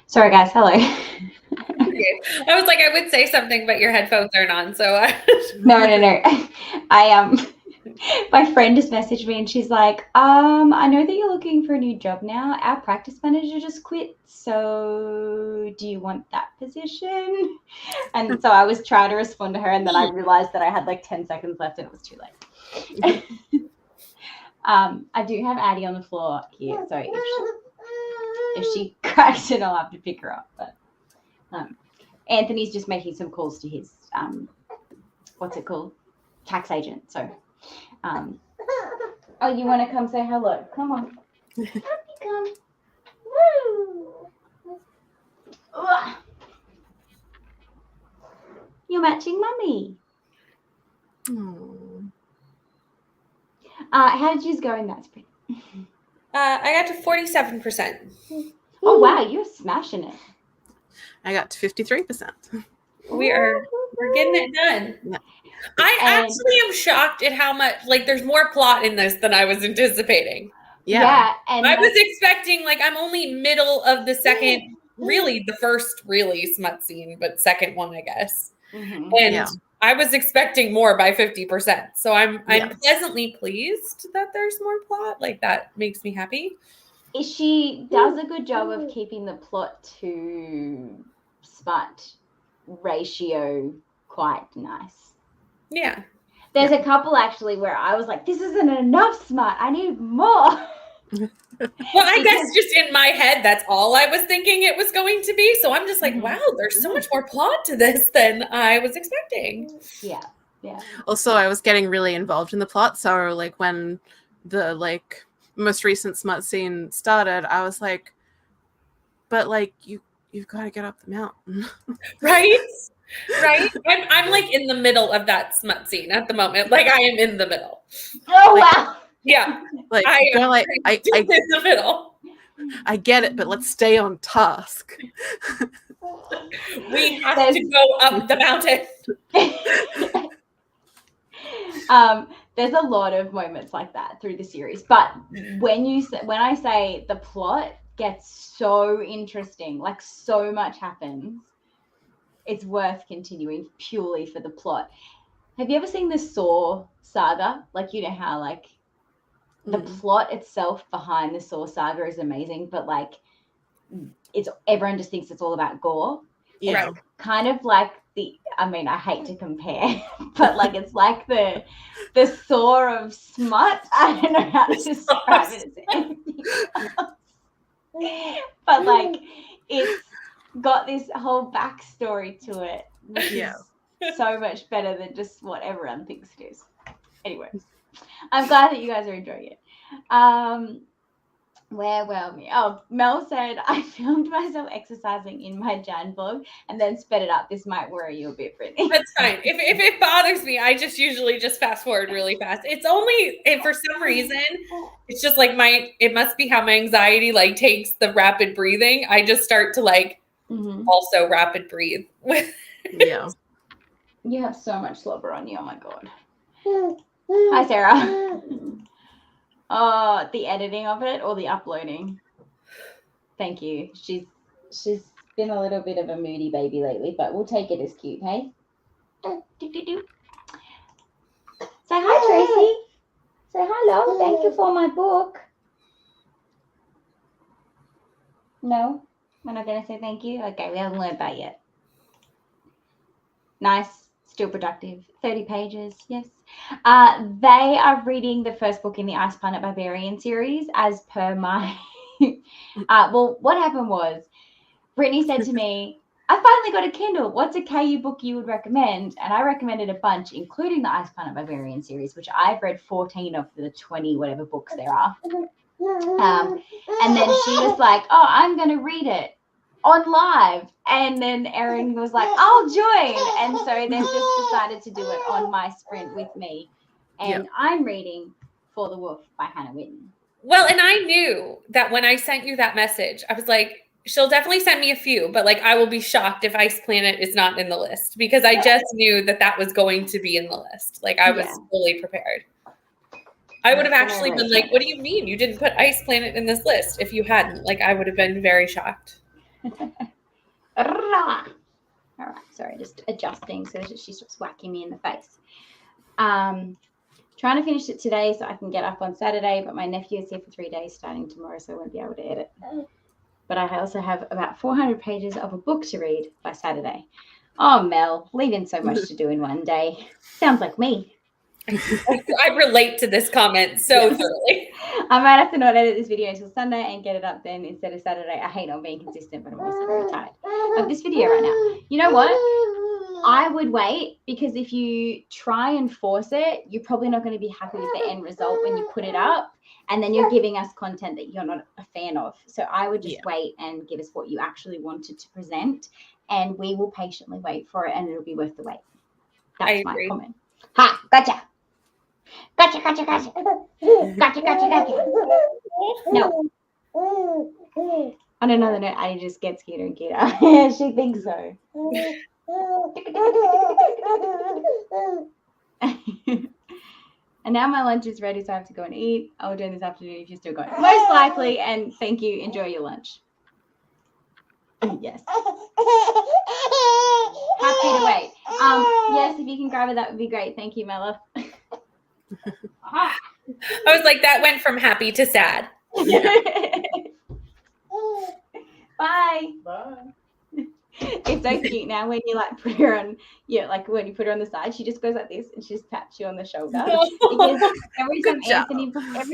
Sorry, guys. Hello. I was like, I would say something, but your headphones aren't on, so No. I my friend just messaged me and she's like, I know that you're looking for a new job now. Our practice manager just quit, so do you want that position? And so I was trying to respond to her, and then I realized that I had like 10 seconds left and it was too late. I do have Addie on the floor here, so if she cracks it, I'll have to pick her up. But Anthony's just making some calls to his what's it called? Tax agent. So oh, you want to come say hello? Come on. Come. Woo! Ugh. You're matching mummy. How did you go in that sprint? I got to 47%. Oh wow, you're smashing it. I got to 53%. We're getting it done. Yeah. I actually am shocked at how much, like, there's more plot in this than I was anticipating. Yeah. And I was expecting, like, I'm only middle of the second, really the first really smut scene, but second one, I guess. Mhm. And I was expecting more by 50%. So I'm Yes. pleasantly pleased that there's more plot. Like, that makes me happy. She does a good job of keeping the plot to smut ratio quite nice. Yeah. There's a couple actually where I was like, this isn't enough smut. I need more. Well, I guess just in my head, that's all I was thinking it was going to be. So I'm just like, Mhm. wow, there's so much more plot to this than I was expecting. Yeah. Also, I was getting really involved in the plot. So, like, when the, like, most recent smut scene started, I was like, but, like, you've got to get up the mountain. Right? Right? I'm like in the middle of that smut scene at the moment. Like, I am in the middle. Oh, Like- wow. Yeah. Like, I am girl, I in the middle. get it, but let's stay on task. We have to go up the mountain. There's a lot of moments like that through the series, but when I say the plot gets so interesting, like so much happens, it's worth continuing purely for the plot. Have you ever seen the Saw saga? Like, you know how like the plot itself behind the Saw saga is amazing, but like everyone just thinks it's all about gore. Yeah. It's kind of like I hate to compare, but like it's like the Saw of smut. I don't know how to describe it as anything else. But like it's got this whole backstory to it, which is so much better than just what everyone thinks it is. Anyways, I'm glad that you guys are enjoying it. Where were we? Oh, Mel said, I filmed myself exercising in my Jan vlog and then sped it up. This might worry you a bit, Brittany. That's fine. If it bothers me, I just usually just fast forward really fast. It's only, and for some reason, it's just like it must be how my anxiety like takes the rapid breathing. I just start to like also rapid breathe. Yeah. You have so much slobber on you. Oh my God. Hi, Sarah. Oh, the editing of it or the uploading? Thank you. She's been a little bit of a moody baby lately, but we'll take it as cute, hey? Say hi, Tracy. Say hello. Thank you for my book. No? We're not going to say thank you? Okay, we haven't learned that yet. Nice. Still productive. 30 pages, yes. They are reading the first book in the Ice Planet Barbarian series as per my... well, what happened was Brittany said to me, I finally got a Kindle. What's a KU book you would recommend? And I recommended a bunch, including the Ice Planet Barbarian series, which I've read 14 of the 20 whatever books there are. And then she was like, oh, I'm going to read it on live. And then Erin was like, I'll join. And so they've just decided to do it on my sprint with me. And I'm reading For the Wolf by Hannah Witten. Well, and I knew that when I sent you that message, I was like, she'll definitely send me a few, but like I will be shocked if Ice Planet is not in the list because I just knew that was going to be in the list. Like I was fully prepared. I would have actually been like, what do you mean you didn't put Ice Planet in this list if you hadn't? Like I would have been very shocked. All right, sorry, just adjusting so that she stops whacking me in the face. Trying to finish it today so I can get up on Saturday, but my nephew is here for 3 days starting tomorrow, so I won't be able to edit. But I also have about 400 pages of a book to read by Saturday. Oh, Mel, leaving so much to do in one day. Sounds like me. I relate to this comment so thoroughly. I might have to not edit this video until Sunday and get it up then instead of Saturday. I hate not being consistent, but I'm also very tired of this video right now. You know what? I would wait, because if you try and force it, you're probably not going to be happy with the end result when you put it up, and then you're giving us content that you're not a fan of. So I would just wait and give us what you actually wanted to present, and we will patiently wait for it, and it'll be worth the wait. That's my comment. Ha! Gotcha! Gotcha, gotcha, gotcha. Gotcha, gotcha, gotcha. No. On another note, Addie just gets cuter and cuter. She thinks so. And now my lunch is ready, so I have to go and eat. I will do this afternoon if you're still going. Most likely, and thank you. Enjoy your lunch. Yes. Happy to wait. Yes, if you can grab it, that would be great. Thank you, Mella. I was like, that went from happy to sad. Yeah. Bye. Bye. It's so cute now when you like put her on, like when you put her on the side, she just goes like this and she just taps you on the shoulder. Because every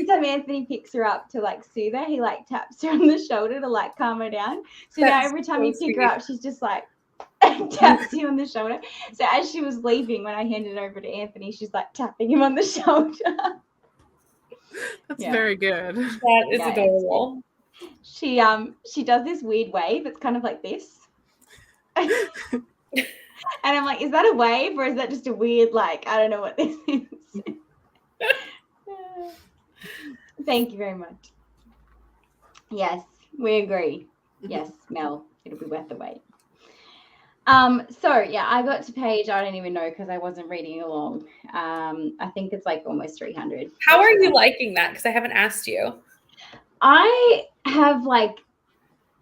time Anthony picks her up to like soothe her, he like taps her on the shoulder to like calm her down. So now every time you pick her up, she's just like taps you on the shoulder. So as she was leaving, when I handed it over to Anthony, she's like tapping him on the shoulder. That's very good. That is adorable. She does this weird wave. It's kind of like this. And I'm like, is that a wave or is that just a weird, like, I don't know what this is. Thank you very much. Yes, we agree. Yes, Mel, it'll be worth the wait. So yeah, I got to page, I don't even know because I wasn't reading along. I think it's like almost 300. How are you liking that? Because I haven't asked you. I have like,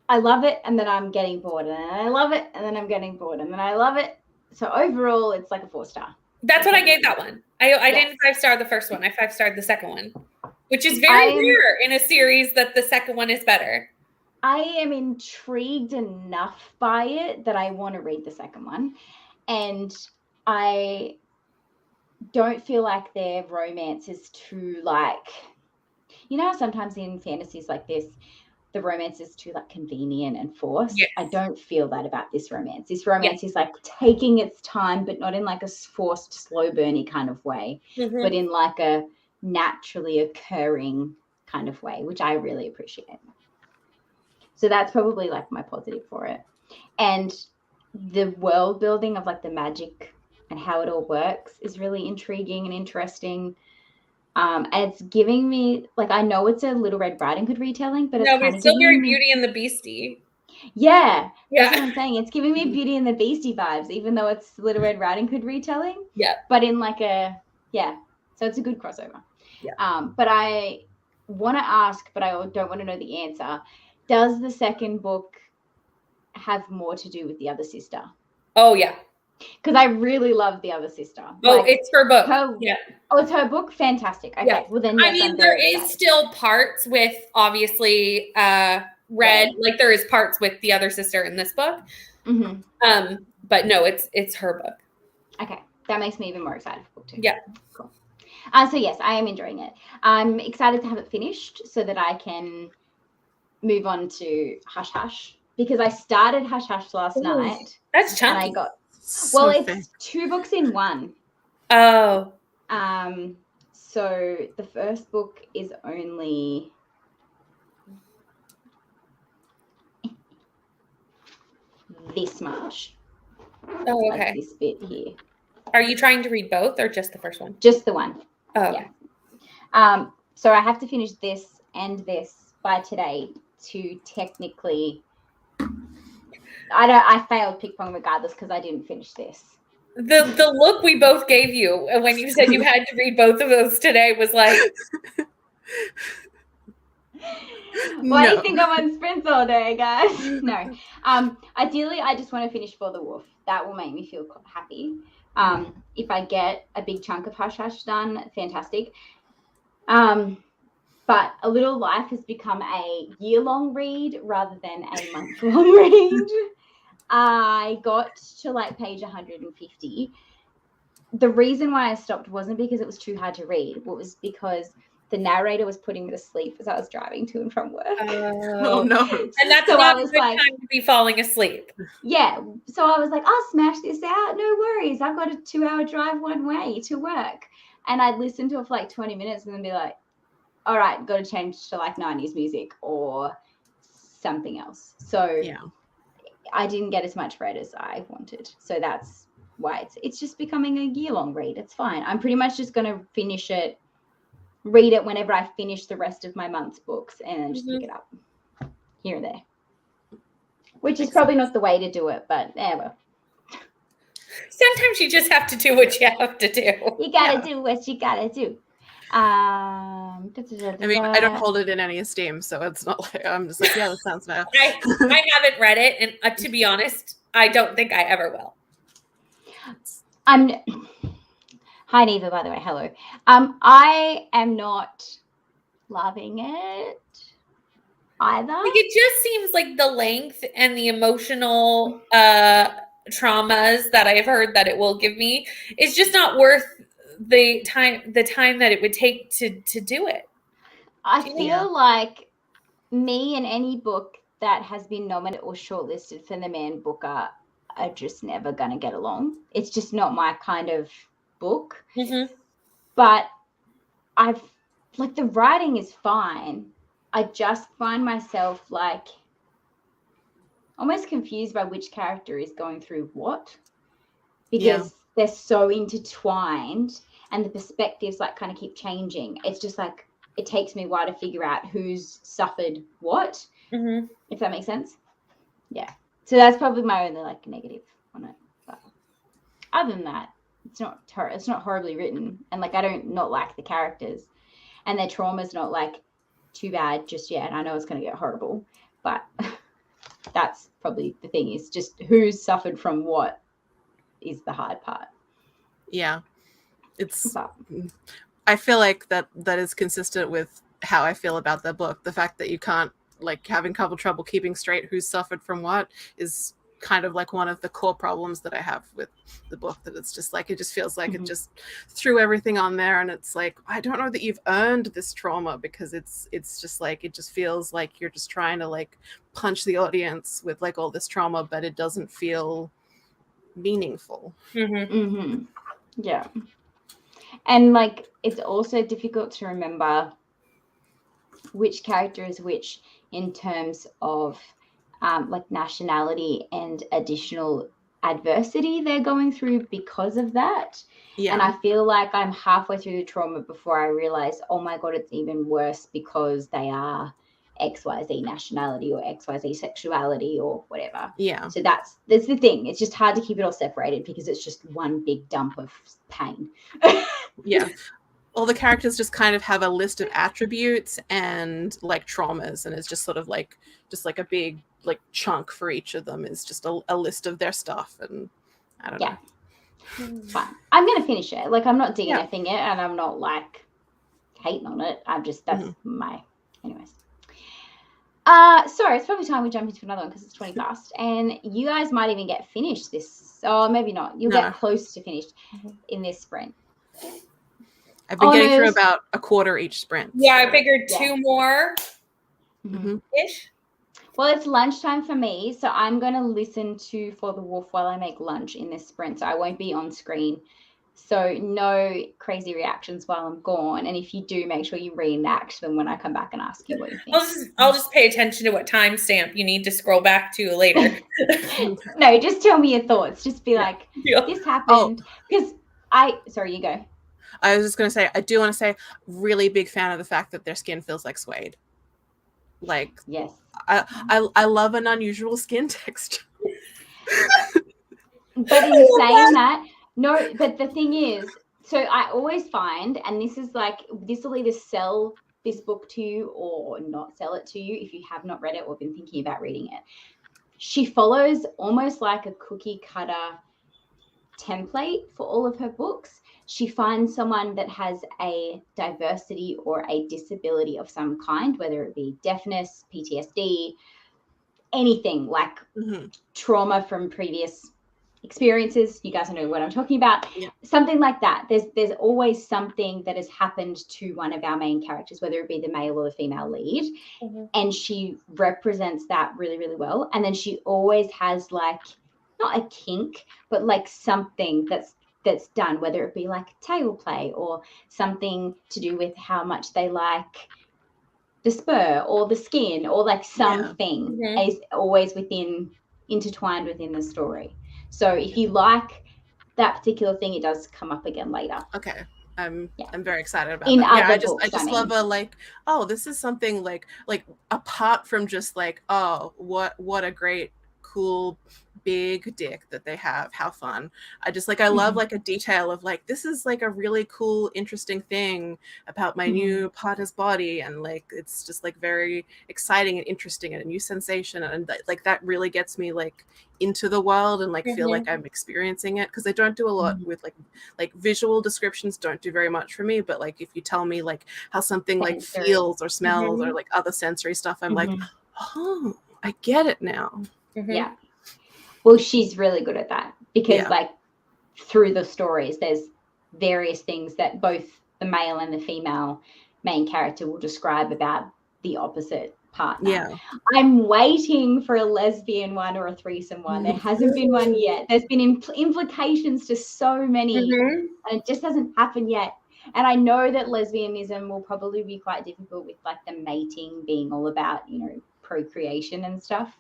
I love it and then I'm getting bored, and then I love it and then I'm getting bored, and then I love it. So overall, it's like a 4-star. That's what I gave that one. I didn't 5-star the first one. I 5-starred the second one, which is very rare in a series that the second one is better. I am intrigued enough by it that I want to read the second one. And I don't feel like their romance is too like, you know, sometimes in fantasies like this, the romance is too like convenient and forced. Yes. I don't feel that about this romance. This romance is like taking its time, but not in like a forced, slow burny kind of way, but in like a naturally occurring kind of way, which I really appreciate. So that's probably like my positive for it. And the world building of like the magic and how it all works is really intriguing and interesting. And it's giving me, like, I know it's a Little Red Riding Hood retelling, but it's still very Beauty and the Beastie. Yeah, that's what I'm saying. It's giving me Beauty and the Beastie vibes, even though it's Little Red Riding Hood retelling. Yeah. But in like so it's a good crossover. Yeah. But I want to ask, but I don't want to know the answer. Does the second book have more to do with the other sister? Oh, yeah. Because I really love the other sister. Oh, like, it's her book. Oh, it's her book? Fantastic. Okay. Yeah. Well, then, yes, I mean, there is still parts with, obviously, Red. Like, there is parts with the other sister in this book. Mm-hmm. But no, it's her book. Okay. That makes me even more excited for book 2. Yeah. Cool. So, yes, I am enjoying it. I'm excited to have it finished so that I can move on to Hush Hush. Because I started Hush Hush last night. That's chunky. And I got... So it's 2 books in one. Oh. So the first book is only this much. Oh, okay. Like this bit here. Are you trying to read both or just the first one? Just the one. Oh. Yeah. So I have to finish this and this by today to technically. I failed Pick Pong regardless because I didn't finish this. The look we both gave you when you said you had to read both of those today was like, Why do you No. think I'm on sprints all day, guys? No. Ideally, I just want to finish For the Wolf. That will make me feel happy. If I get a big chunk of Hush Hush done, fantastic. But A Little Life has become a year-long read rather than a month-long read. I got to like page 150. The reason why I stopped wasn't because it was too hard to read. It was because the narrator was putting me to sleep as I was driving to and from work. Oh no. And that's So I not a was good like- time to be falling asleep. Yeah. So I was like, I'll smash this out. No worries. I've got a 2-hour drive one way to work. And I'd listen to it for like 20 minutes and then be like, all right, got to change to like 90s music or something else. So Yeah. I didn't get as much read as I wanted. So that's why it's just becoming a year-long read. It's fine. I'm pretty much just going to finish it, read it whenever I finish the rest of my month's books and then just pick it up here and there. Which is probably not the way to do it, but well. Sometimes you just have to do what you have to do. You got to do what you got to do. I mean, I don't hold it in any esteem, so it's not like I'm just like, yeah, that sounds nice. I haven't read it, and to be honest, I don't think I ever will. Hi, Neva, by the way. Hello. I am not loving it either. Like, it just seems like the length and the emotional traumas that I've heard that it will give me is just not worth the time that it would take to do it. I feel like me and any book that has been nominated or shortlisted for the Man Booker are just never going to get along. It's just not my kind of book. Mm-hmm. But the writing is fine. I just find myself like almost confused by which character is going through what, because they're so intertwined and the perspectives like kind of keep changing. It's just like it takes me a while to figure out who's suffered what, if that makes sense. Yeah. So that's probably my only like negative on it. But other than that, it's not horribly written, and like I don't not like the characters, and their trauma's not like too bad just yet. I know it's going to get horrible, but that's probably the thing, is just who's suffered from what is the hard part. Yeah. I feel like that is consistent with how I feel about the book. The fact that you can't, like, having trouble keeping straight who's suffered from what is kind of like one of the core problems that I have with the book, that it's just like, it just feels like it just threw everything on there, and it's like, I don't know that you've earned this trauma, because it's just like, it just feels like you're just trying to like punch the audience with like all this trauma, but it doesn't feel meaningful. Yeah. And like it's also difficult to remember which character is which in terms of like nationality and additional adversity they're going through because of that. Yeah. And I feel like I'm halfway through the trauma before I realize, oh my God, it's even worse because they are XYZ nationality or XYZ sexuality or whatever. Yeah. So that's the thing. It's just hard to keep it all separated because it's just one big dump of pain. Yeah. All the characters just kind of have a list of attributes and like traumas, and it's just sort of like a big like chunk for each of them is just a list of their stuff, and I don't know. Fine. I'm gonna finish it. Like I'm not DNFing it, and I'm not like hating on it. I'm just my anyways. Sorry, it's probably time we jump into another one because it's 20 past, and you guys might even get finished this. Oh, maybe not. You'll get close to finished in this sprint. I've been getting through about a quarter each sprint. Yeah, so. I figured 2 more ish. Well, it's lunchtime for me, so I'm going to listen to For the Wolf while I make lunch in this sprint, so I won't be on screen. So no crazy reactions while I'm gone, and if you do, make sure you reenact them when I come back and ask you what you think. I'll just pay attention to what timestamp you need to scroll back to later. No, just tell me your thoughts. Just be like, this happened. Because sorry, you go. I was just going to say, I do want to say, really big fan of the fact that their skin feels like suede. Like, yes, I love an unusual skin texture. But in saying that, no, but the thing is, so I always find, and this will either sell this book to you or not sell it to you if you have not read it or been thinking about reading it. She follows almost like a cookie cutter template for all of her books. She finds someone that has a diversity or a disability of some kind, whether it be deafness, PTSD, anything like trauma from previous experiences. You guys know what I'm talking about. Yeah. Something like that. There's always something that has happened to one of our main characters, whether it be the male or the female lead. And she represents that really, really well. And then she always has like, not a kink, but like something that's done, whether it be like tail play or something to do with how much they like the spur or the skin, or like something is always intertwined within the story. So if you like that particular thing, it does come up again later. Okay. I'm very excited about In that. Yeah, other I just love a like, oh, this is something like apart from just like, oh, what a great cool big dick that they have, how fun. I just like, I love like a detail of like, this is like a really cool interesting thing about my new partner's body, and like it's just like very exciting and interesting and a new sensation, and like that really gets me like into the world and like feel like I'm experiencing it, because I don't do a lot with like visual descriptions don't do very much for me, but like if you tell me like how something like feels or smells or like other sensory stuff, I'm like, oh, I get it now. Yeah. Well, she's really good at that, because like through the stories, there's various things that both the male and the female main character will describe about the opposite partner. Yeah. I'm waiting for a lesbian one or a threesome one. There hasn't been one yet. There's been implications to so many, and it just hasn't happened yet. And I know that lesbianism will probably be quite difficult with like the mating being all about, you know, procreation and stuff.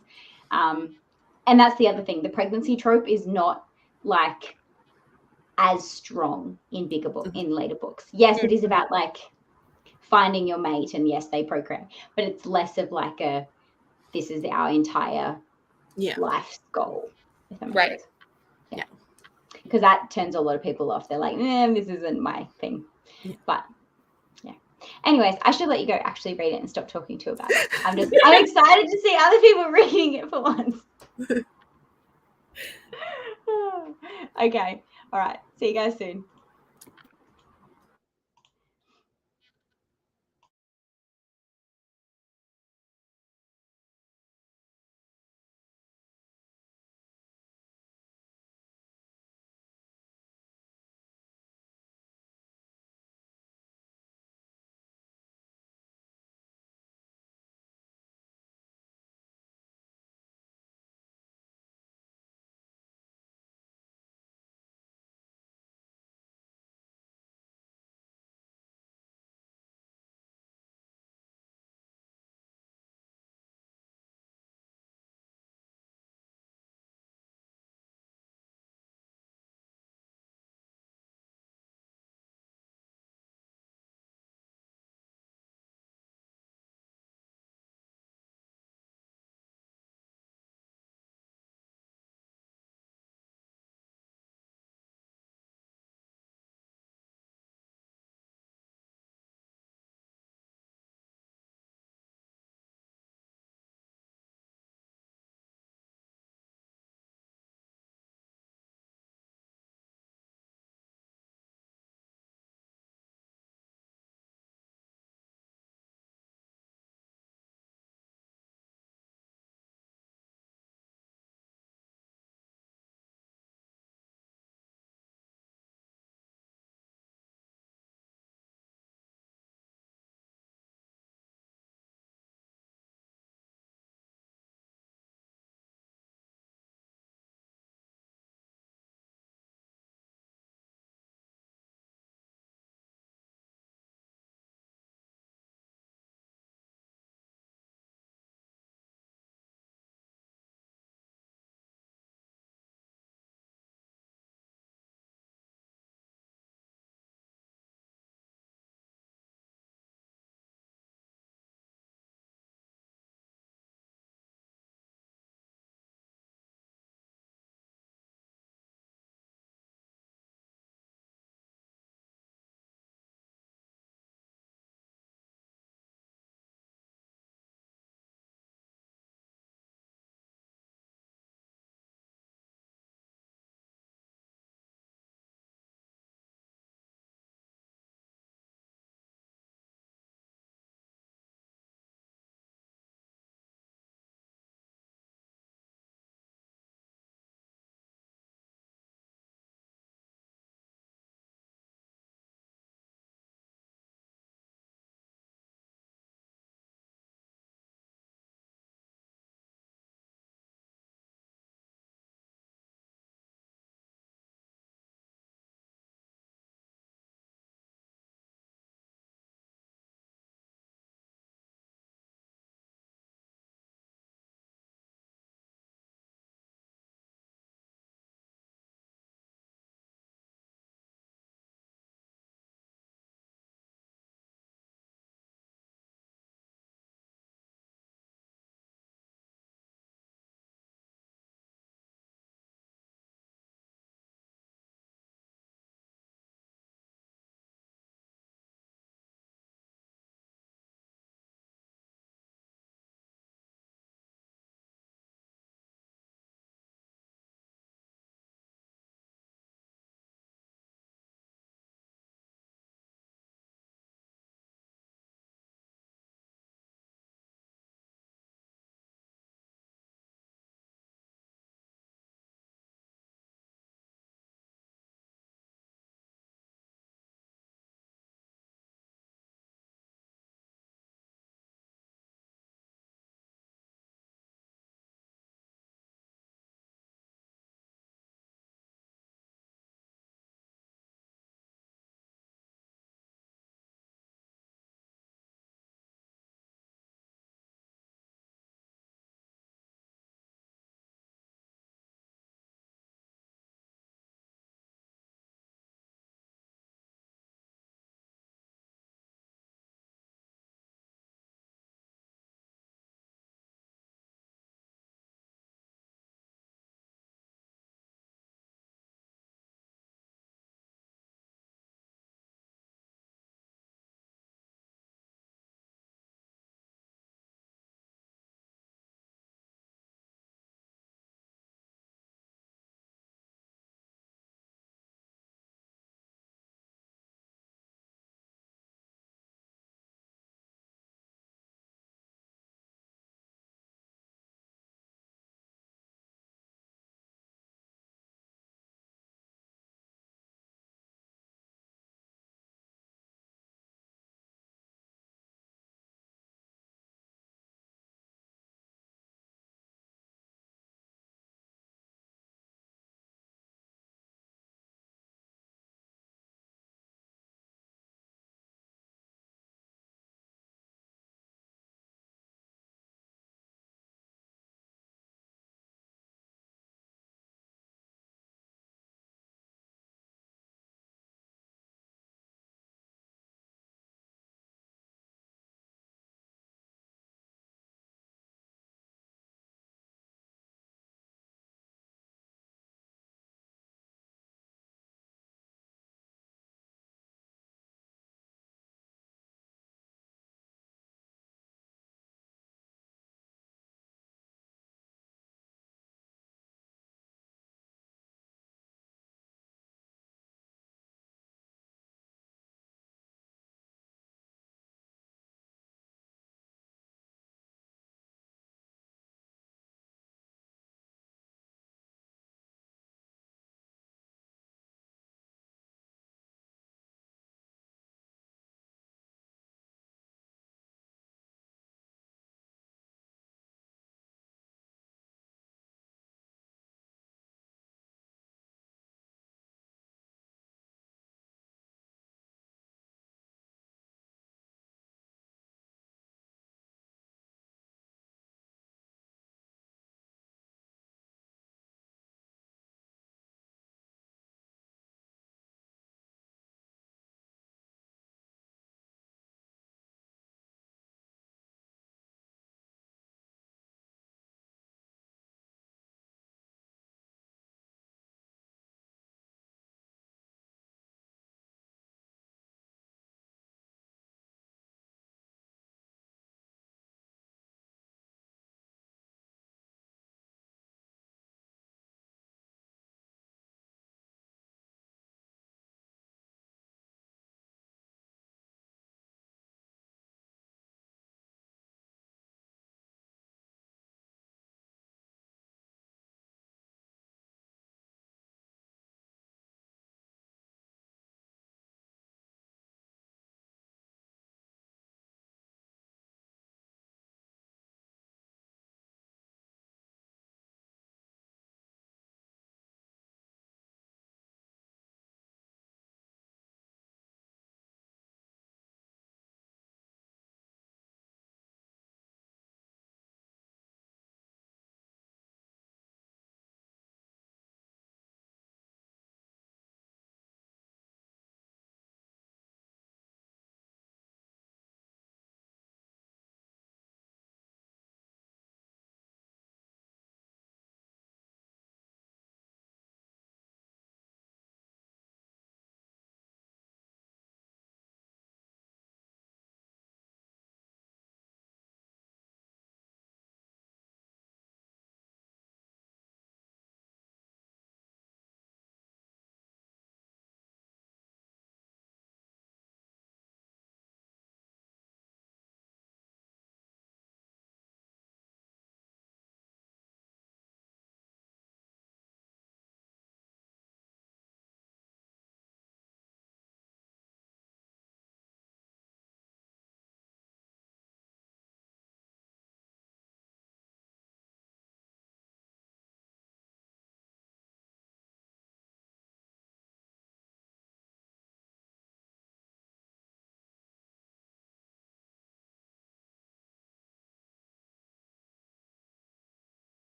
And that's the other thing. The pregnancy trope is not like as strong in in later books. Yes, it is about like finding your mate, and yes, they procreate, but it's less of like this is our entire life's goal. If that makes sense. Yeah. Because that turns a lot of people off. They're like, this isn't my thing. Yeah. But yeah. Anyways, I should let you go actually read it and stop talking to you about it. I'm excited to see other people reading it for once. Okay. All right. See you guys soon.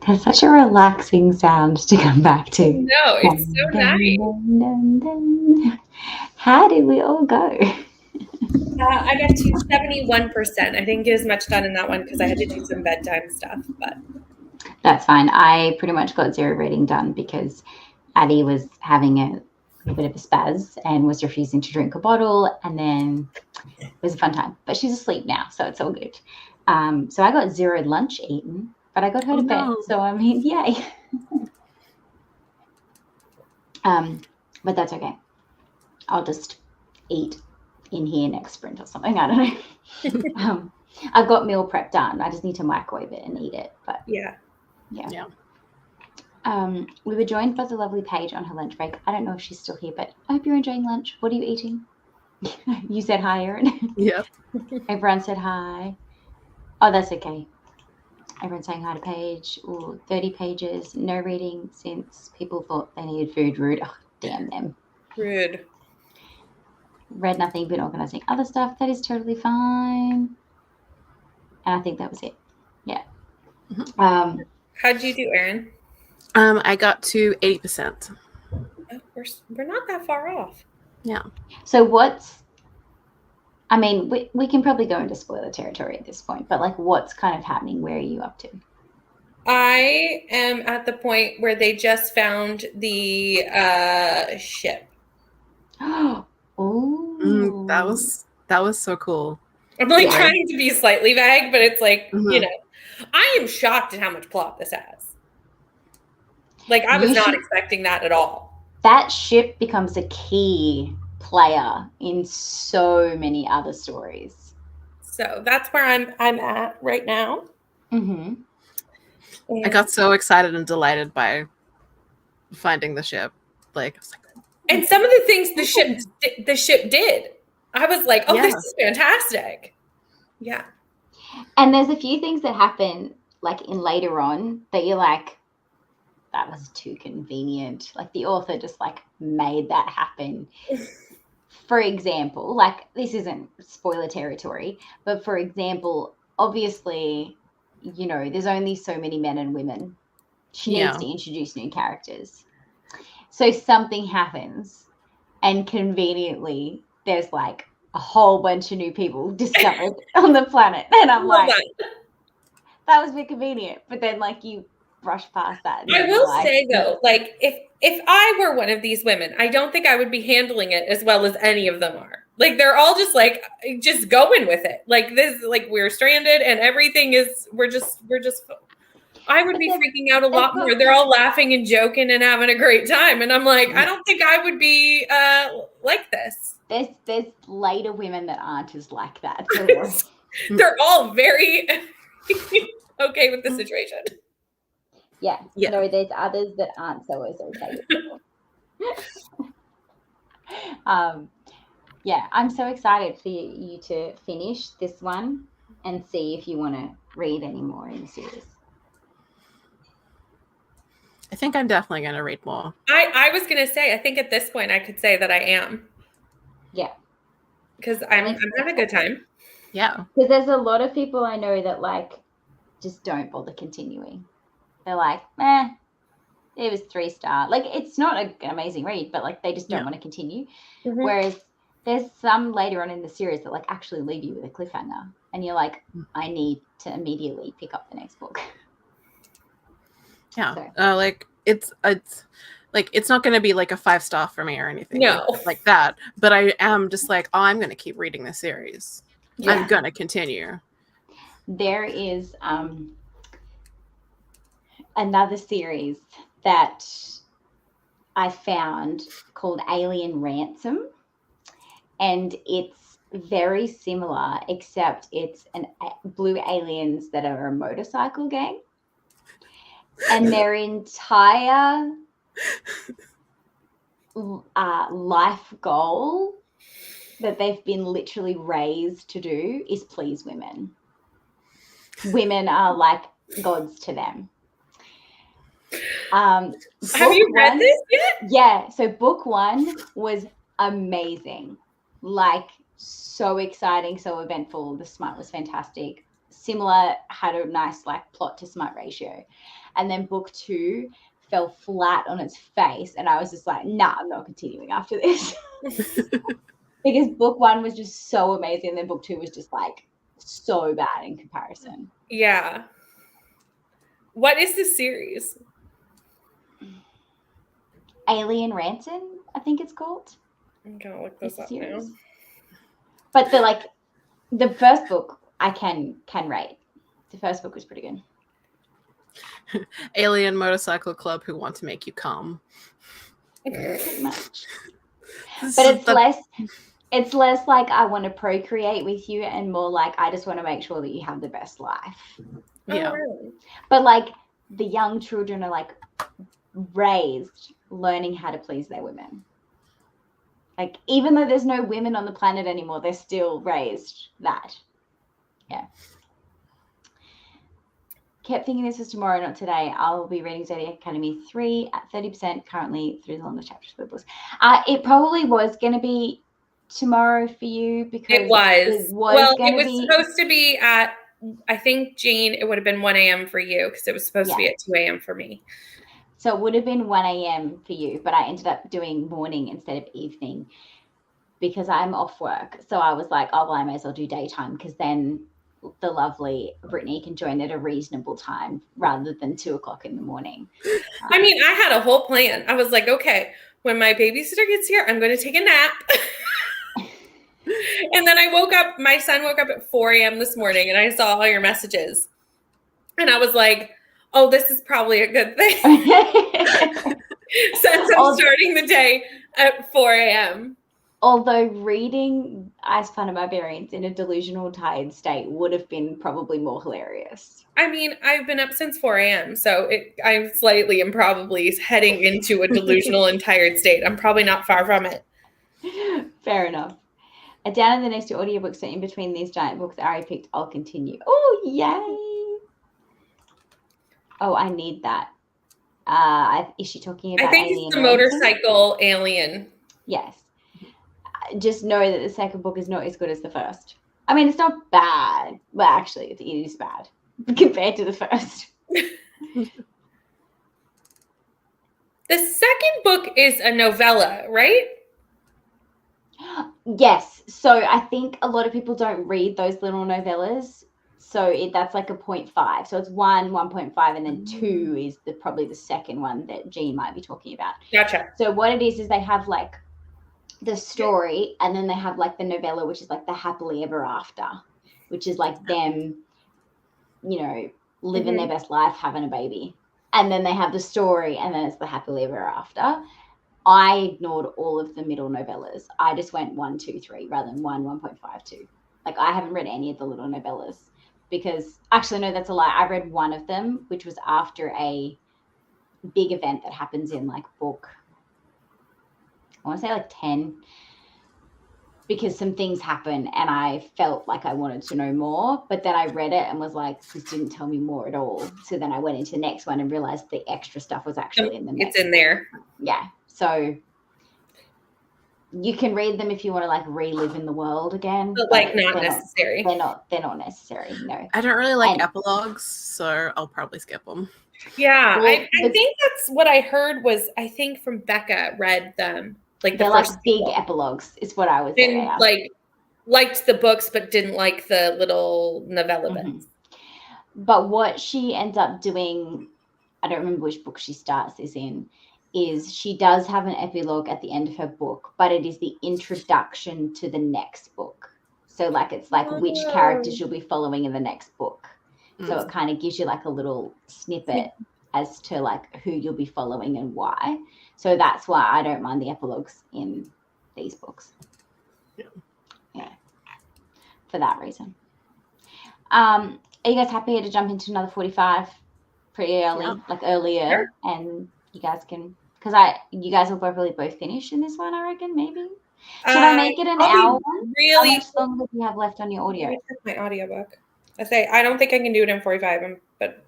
That's such a relaxing sound to come back to. No, it's so nice. How did we all go? I got to 71%. I didn't get as much done in that one because I had to do some bedtime stuff, but That's fine. I pretty much got 0 reading done because Addie was having a bit of a spaz and was refusing to drink a bottle, and then it was a fun time. But she's asleep now, so it's all good. So I got 0 lunch eaten, but I got her to bed. So I mean, yay. But that's okay. I'll just eat in here next sprint or something. I don't know. I've got meal prep done. I just need to microwave it and eat it. But yeah. We were joined by the lovely Paige on her lunch break. I don't know if she's still here, but I hope you're enjoying lunch. What are you eating? You said hi, Erin. Yep. Everyone said hi. Oh, that's okay. Everyone's saying hi to Paige. Ooh, 30 pages, no reading since people thought they needed food. Rude. Oh, damn them. Rude. Read nothing, been organizing other stuff. That is totally fine. And I think that was it. Yeah. Mm-hmm. How'd you do, Erin? I got to 80%. Oh, we're not that far off. Yeah. So I mean, we can probably go into spoiler territory at this point, but like what's kind of happening? Where are you up to? I am at the point where they just found the ship. Oh, that was so cool. I'm like trying to be slightly vague, but it's like, you know, I am shocked at how much plot this has. Like, I was not expecting that at all. That ship becomes a key player in so many other stories. So that's where I'm at right now. Mm-hmm. I got so excited and delighted by finding the ship. Like, I was like, and some of the things the ship did, I was like, oh, this is fantastic. Yeah. And there's a few things that happen like in later on that you're like, that was too convenient. Like the author just like made that happen. For example, like this isn't spoiler territory, but for example, obviously, you know, there's only so many men and women. She needs to introduce new characters. So something happens and conveniently there's like a whole bunch of new people discovered on the planet. And I'm like, that was a bit convenient. But then like you brush past that. I will say though, like if I were one of these women, I don't think I would be handling it as well as any of them are. Like they're all just like just going with it. Like this, like we're stranded and everything is we're just I would be freaking out a lot more. They're all laughing and joking and having a great time. And I'm like, I don't think I would be like this. There's later women that aren't as like that. They're all very okay with the situation. Yeah. No, there's others that aren't so as okay with it. Yeah, I'm so excited for you to finish this one and see if you want to read any more in the series. I think I'm definitely going to read more. I was going to say, I think at this point I could say that I am. Yeah. Because I'm having a good time. Yeah. Because there's a lot of people I know that like just don't bother continuing. They're like, it was 3-star. Like it's not an amazing read, but like they just don't want to continue. Mm-hmm. Whereas there's some later on in the series that like actually leave you with a cliffhanger and you're like, I need to immediately pick up the next book. Yeah. So. Like it's like, it's not going to be like a 5-star for me or anything like that. But I am just like, oh, I'm going to keep reading this series. Yeah. I'm going to continue. There is another series that I found called Alien Ransom. And it's very similar, except it's blue aliens that are a motorcycle gang. And their entire life goal that they've been literally raised to do is please women. Women are like gods to them. Have you read this yet? Yeah. So book 1 was amazing. Like so exciting, so eventful. The smut was fantastic. Similar, had a nice like plot to smut ratio. And then book 2 fell flat on its face. And I was just like, nah, I'm not continuing after this. Because book 1 was just so amazing. And then book 2 was just like so bad in comparison. Yeah. What is the series? Alien Ransom, I think it's called. I'm gonna look this up now. But the first book I can rate. The first book was pretty good. Alien Motorcycle Club who want to make you come. Pretty much. But it's less like I want to procreate with you and more like I just want to make sure that you have the best life. Yeah. Oh, really? But like the young children are like raised learning how to please their women. Like even though there's no women on the planet anymore, they're still raised that. Yeah. Kept thinking this was tomorrow, not today. I'll be reading Zodiac Academy 3 at 30% currently through the longest chapters of the books. It probably was going to be tomorrow for you because it was be... supposed to be at, I think, Jean, it would have been 1 a.m. for you because it was supposed to be at 2 a.m. for me. So it would have been 1 a.m. for you, but I ended up doing morning instead of evening because I'm off work. So I was like, oh, well, I may as well do daytime because then the lovely Brittany can join at a reasonable time rather than 2 o'clock in the morning. I mean, I had a whole plan. I was like, okay, when my babysitter gets here, I'm going to take a nap. And then my son woke up at 4 a.m. this morning and I saw all your messages. And I was like, oh, this is probably a good thing. Since I'm starting the day at 4 a.m. Although reading Ice Planet Barbarians in a delusional tired state would have been probably more hilarious. I mean, I've been up since 4 a.m. So I'm slightly and probably heading into a delusional and tired state. I'm probably not far from it. Fair enough. Down in the next 2 audiobooks, so in between these giant books Ari picked, I'll continue. Oh, yay. Oh, I need that. Is she talking about I think Alien it's the Ransom? motorcycle alien. Yes. Just know that the second book is not as good as the first. I mean, it's not bad. Well, actually, it is bad compared to the first. The second book is a novella, right? Yes. So I think a lot of people don't read those little novellas. So that's like a 0.5. So it's 1, 1.5, and then 2 is probably the second one that Jean might be talking about. Gotcha. So what it is they have like the story, and then they have like the novella, which is like the happily ever after, which is like them, living their best life, having a baby. And then they have the story, and then it's the happily ever after. I ignored all of the middle novellas. I just went 1, 2, 3 rather than 1, 1.5, 2. Like I haven't read any of the little novellas because actually, no, that's a lie. I read one of them, which was after a big event that happens in like book, I want to say like 10, because some things happen and I felt like I wanted to know more, but then I read it and was like, this didn't tell me more at all. So then I went into the next one and realized the extra stuff was actually in the next It's in there. Yeah. So you can read them if you want to like relive in the world again. But like not necessary. They're not necessary. No. I don't really like epilogues, so I'll probably skip them. Yeah. Well, I think that's what I heard was, I think from Becca read them. Like they're like big epilogues is what I was saying. Like liked the books but didn't like the little novella bits. But what she ends up doing, I don't remember which book she starts this in, is she does have an epilogue at the end of her book, but it is the introduction to the next book. So like it's like which characters you'll be following in the next book. So it kind of gives you like a little snippet as to like who you'll be following and why. So that's why I don't mind the epilogues in these books. Yeah. For that reason. Are you guys happy to jump into another 45 pretty early, like earlier, and you guys can, because you guys will probably both finish in this one, I reckon, maybe. Should I make it an hour? Really? How much longer do you have left on your audio? Let me check my audiobook. I don't think I can do it in 45, but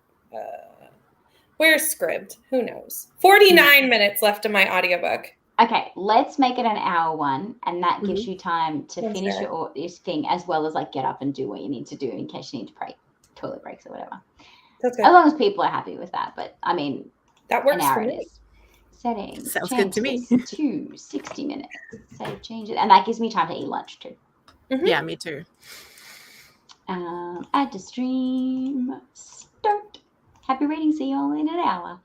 where's Scribd? Who knows? 49 minutes left of my audiobook. Okay, let's make it an hour one, and that gives you time to finish your thing as well as like get up and do what you need to do in case you need to toilet breaks or whatever. That's As good. long as people are happy with that. But I mean, That an works hour for it me. is. Settings. Sounds Change good to me. this to 60 minutes. Save changes. And that gives me time to eat lunch too. Mhm. Yeah, me too. Add to stream. Start. Happy reading. See you all in an hour.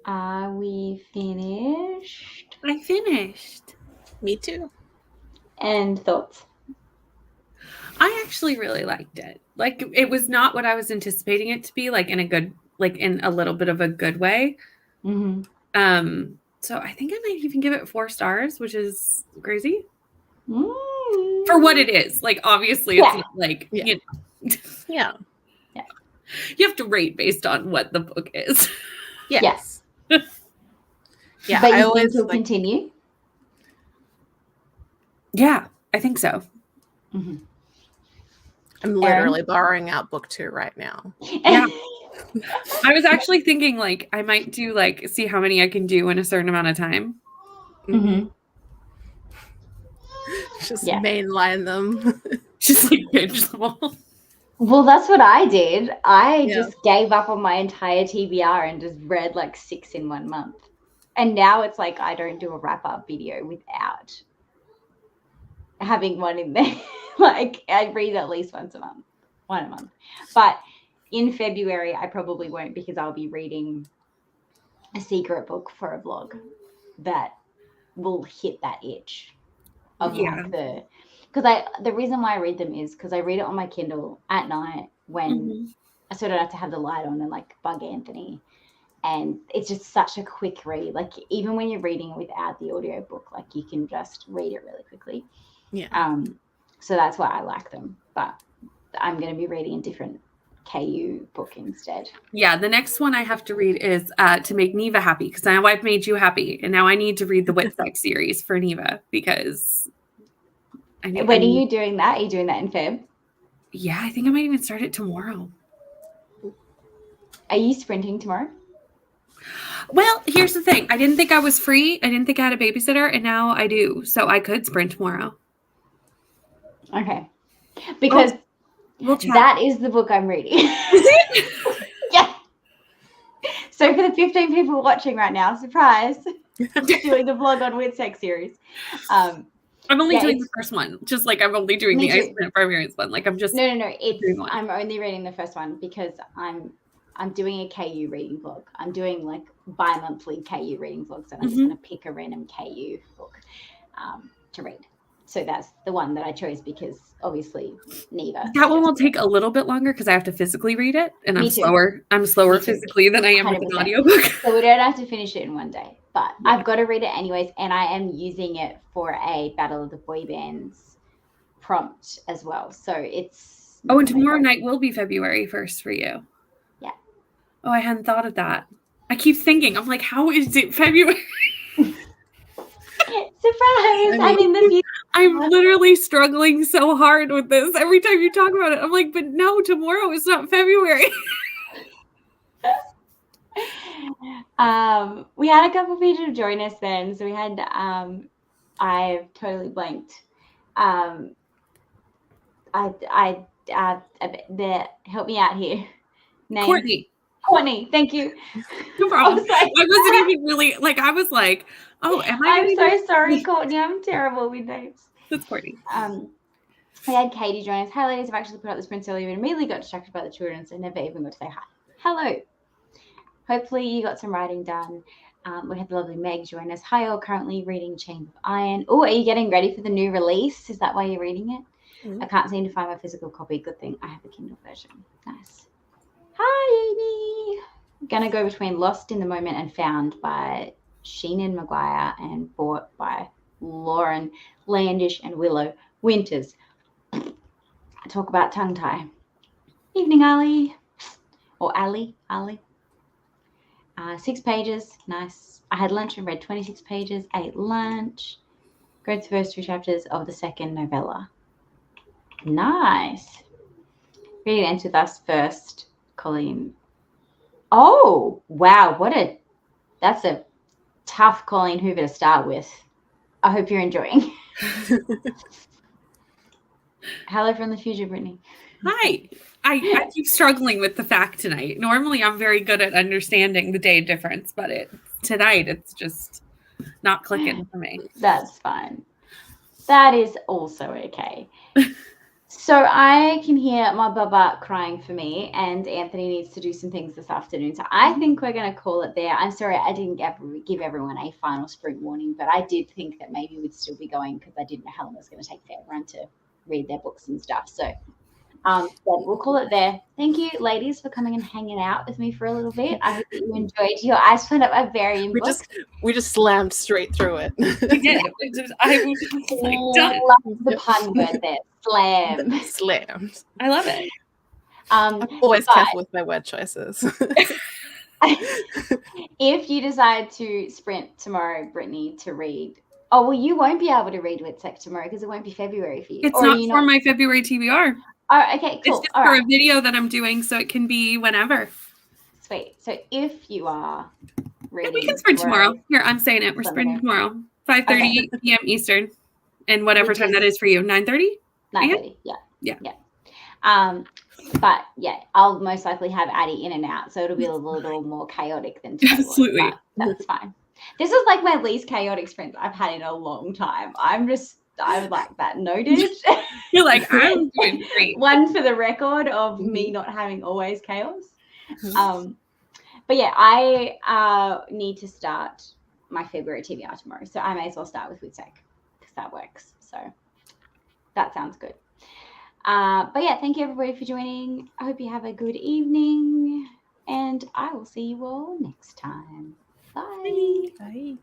Are we finished? I finished. Me too. And thoughts? I actually really liked it. Like, it was not what I was anticipating it to be, like in a good, like in a little bit of a good way. Mm-hmm. So I think I might even give it 4 stars, which is crazy Mm. for what it is. Like, obviously, it's not like Yeah. you know, Yeah. you have to rate based on what the book is. Yes. Yeah. But you I think always he'll like, continue? Yeah, I think so. Mm-hmm. I'm literally borrowing out book 2 right now. Yeah. I was actually thinking like I might do like see how many I can do in a certain amount of time. Mm-hmm. Just Yeah. mainline them. Just like binge them all. Well, that's what I did. I Yeah. just gave up on my entire TBR and just read like 6 in 1 month. And now it's like I don't do a wrap-up video without having one in there. Like I read at least one a month. But in February, I probably won't because I'll be reading a secret book for a vlog that will hit that itch of like the reason why I read them is because I read it on my Kindle at night when I sort of have to have the light on and like bug Anthony. And it's just such a quick read. Like even when you're reading it without the audiobook, like you can just read it really quickly. Yeah. So that's why I like them. But I'm going to be reading a different KU book instead. Yeah, the next one I have to read is To Make Neva Happy, because now I've made you happy, and now I need to read the Whitsex series for Neva because When are you doing that? Are you doing that in Feb? Yeah, I think I might even start it tomorrow. Are you sprinting tomorrow? Well, here's the thing. I didn't think I was free. I didn't think I had a babysitter, and now I do. So I could sprint tomorrow. Okay. Because we'll chat. that is the book I'm reading. Yeah. So for the 15 people watching right now, surprise, doing the vlog on Whitsex series. I'm only doing the first one. Just like I'm only doing the Ice Planet Barbarians one. Like I'm just No. I'm only reading the first one because I'm doing a KU reading vlog. I'm doing like bi-monthly KU reading vlogs, and I'm just going to pick a random KU book to read. So that's the one that I chose because obviously Neva. That one will take a little bit longer because I have to physically read it, and Me I'm too. slower. I'm slower physically than I am with an audiobook. So we don't have to finish it in one day, but I've got to read it anyways, and I am using it for a Battle of the Boy Bands prompt as well. So it's and tomorrow night will be February 1st for you. Yeah. Oh, I hadn't thought of that. I keep thinking, I'm like, how is it February? Surprise! I'm in the future. I'm literally struggling so hard with this every time you talk about it. I'm like, but no, tomorrow is not February. We had a couple people join us then. So we had I've totally blanked. Help me out here. Name. Courtney, thank you. No problem. I wasn't even really like, I was like, oh, am I? I'm so sorry, Courtney. I'm terrible with names. That's Courtney. We had Katie join us. Hi, ladies. I've actually put up the sprint earlier and immediately got distracted by the children, so never even got to say hi. Hello. Hopefully you got some writing done. We had the lovely Meg join us. Hi, all. Currently reading Chain of Iron. Oh, are you getting ready for the new release? Is that why you're reading it? Mm-hmm. I can't seem to find my physical copy. Good thing I have the Kindle version. Nice. Hi, Amy. I'm going to go between Lost in the Moment and Found by Sheenan Maguire and bought by Lauren Landish and Willow Winters. I talk about tongue tie. Evening, Ali. Or Ali. 6 pages. Nice. I had lunch and read 26 pages. Ate lunch. Read the first 2 chapters of the second novella. Nice. Read it ends with us first. Colleen. Oh, wow. That's a tough Colleen Hoover to start with. I hope you're enjoying. Hello from the future, Brittany. Hi. I keep struggling with the fact tonight. Normally I'm very good at understanding the day difference, but tonight it's just not clicking for me. That's fine. That is also okay. So I can hear my baba crying for me, and Anthony needs to do some things this afternoon. So I think we're going to call it there. I'm sorry I didn't give everyone a final sprint warning, but I did think that maybe we'd still be going because I didn't know how long it was going to take for everyone to read their books and stuff. So we'll call it there. Thank you, ladies, for coming and hanging out with me for a little bit. I hope that you enjoyed. Your eyes went up a very We just slammed straight through it. Yeah, I was just like, done. Love the pun word there. Slam. Slammed. I love it. I'm always careful with my word choices. If you decide to sprint tomorrow, Brittany, to read, oh well, you won't be able to read Witsec tomorrow because it won't be February for you. It's not for my February TBR. Oh, okay, cool. It's just for a video that I'm doing, so it can be whenever. Sweet. So if you are reading, we can sprint tomorrow. Here, I'm saying it. We're sprinting tomorrow, 5:30 p.m. Eastern, and whatever time that is for you. 9:30. 9:30. Yeah. But yeah, I'll most likely have Addie in and out, so it'll be a little more chaotic than today. Absolutely. That's fine. This is like my least chaotic sprint I've had in a long time. I'm like that noted. You're like, I'm doing great. One for the record of me not having always chaos. But yeah, I need to start my February TBR tomorrow, so I may as well start with Witsec because that works. So that sounds good. But yeah, thank you everybody for joining. I hope you have a good evening, and I will see you all next time. Bye. Bye.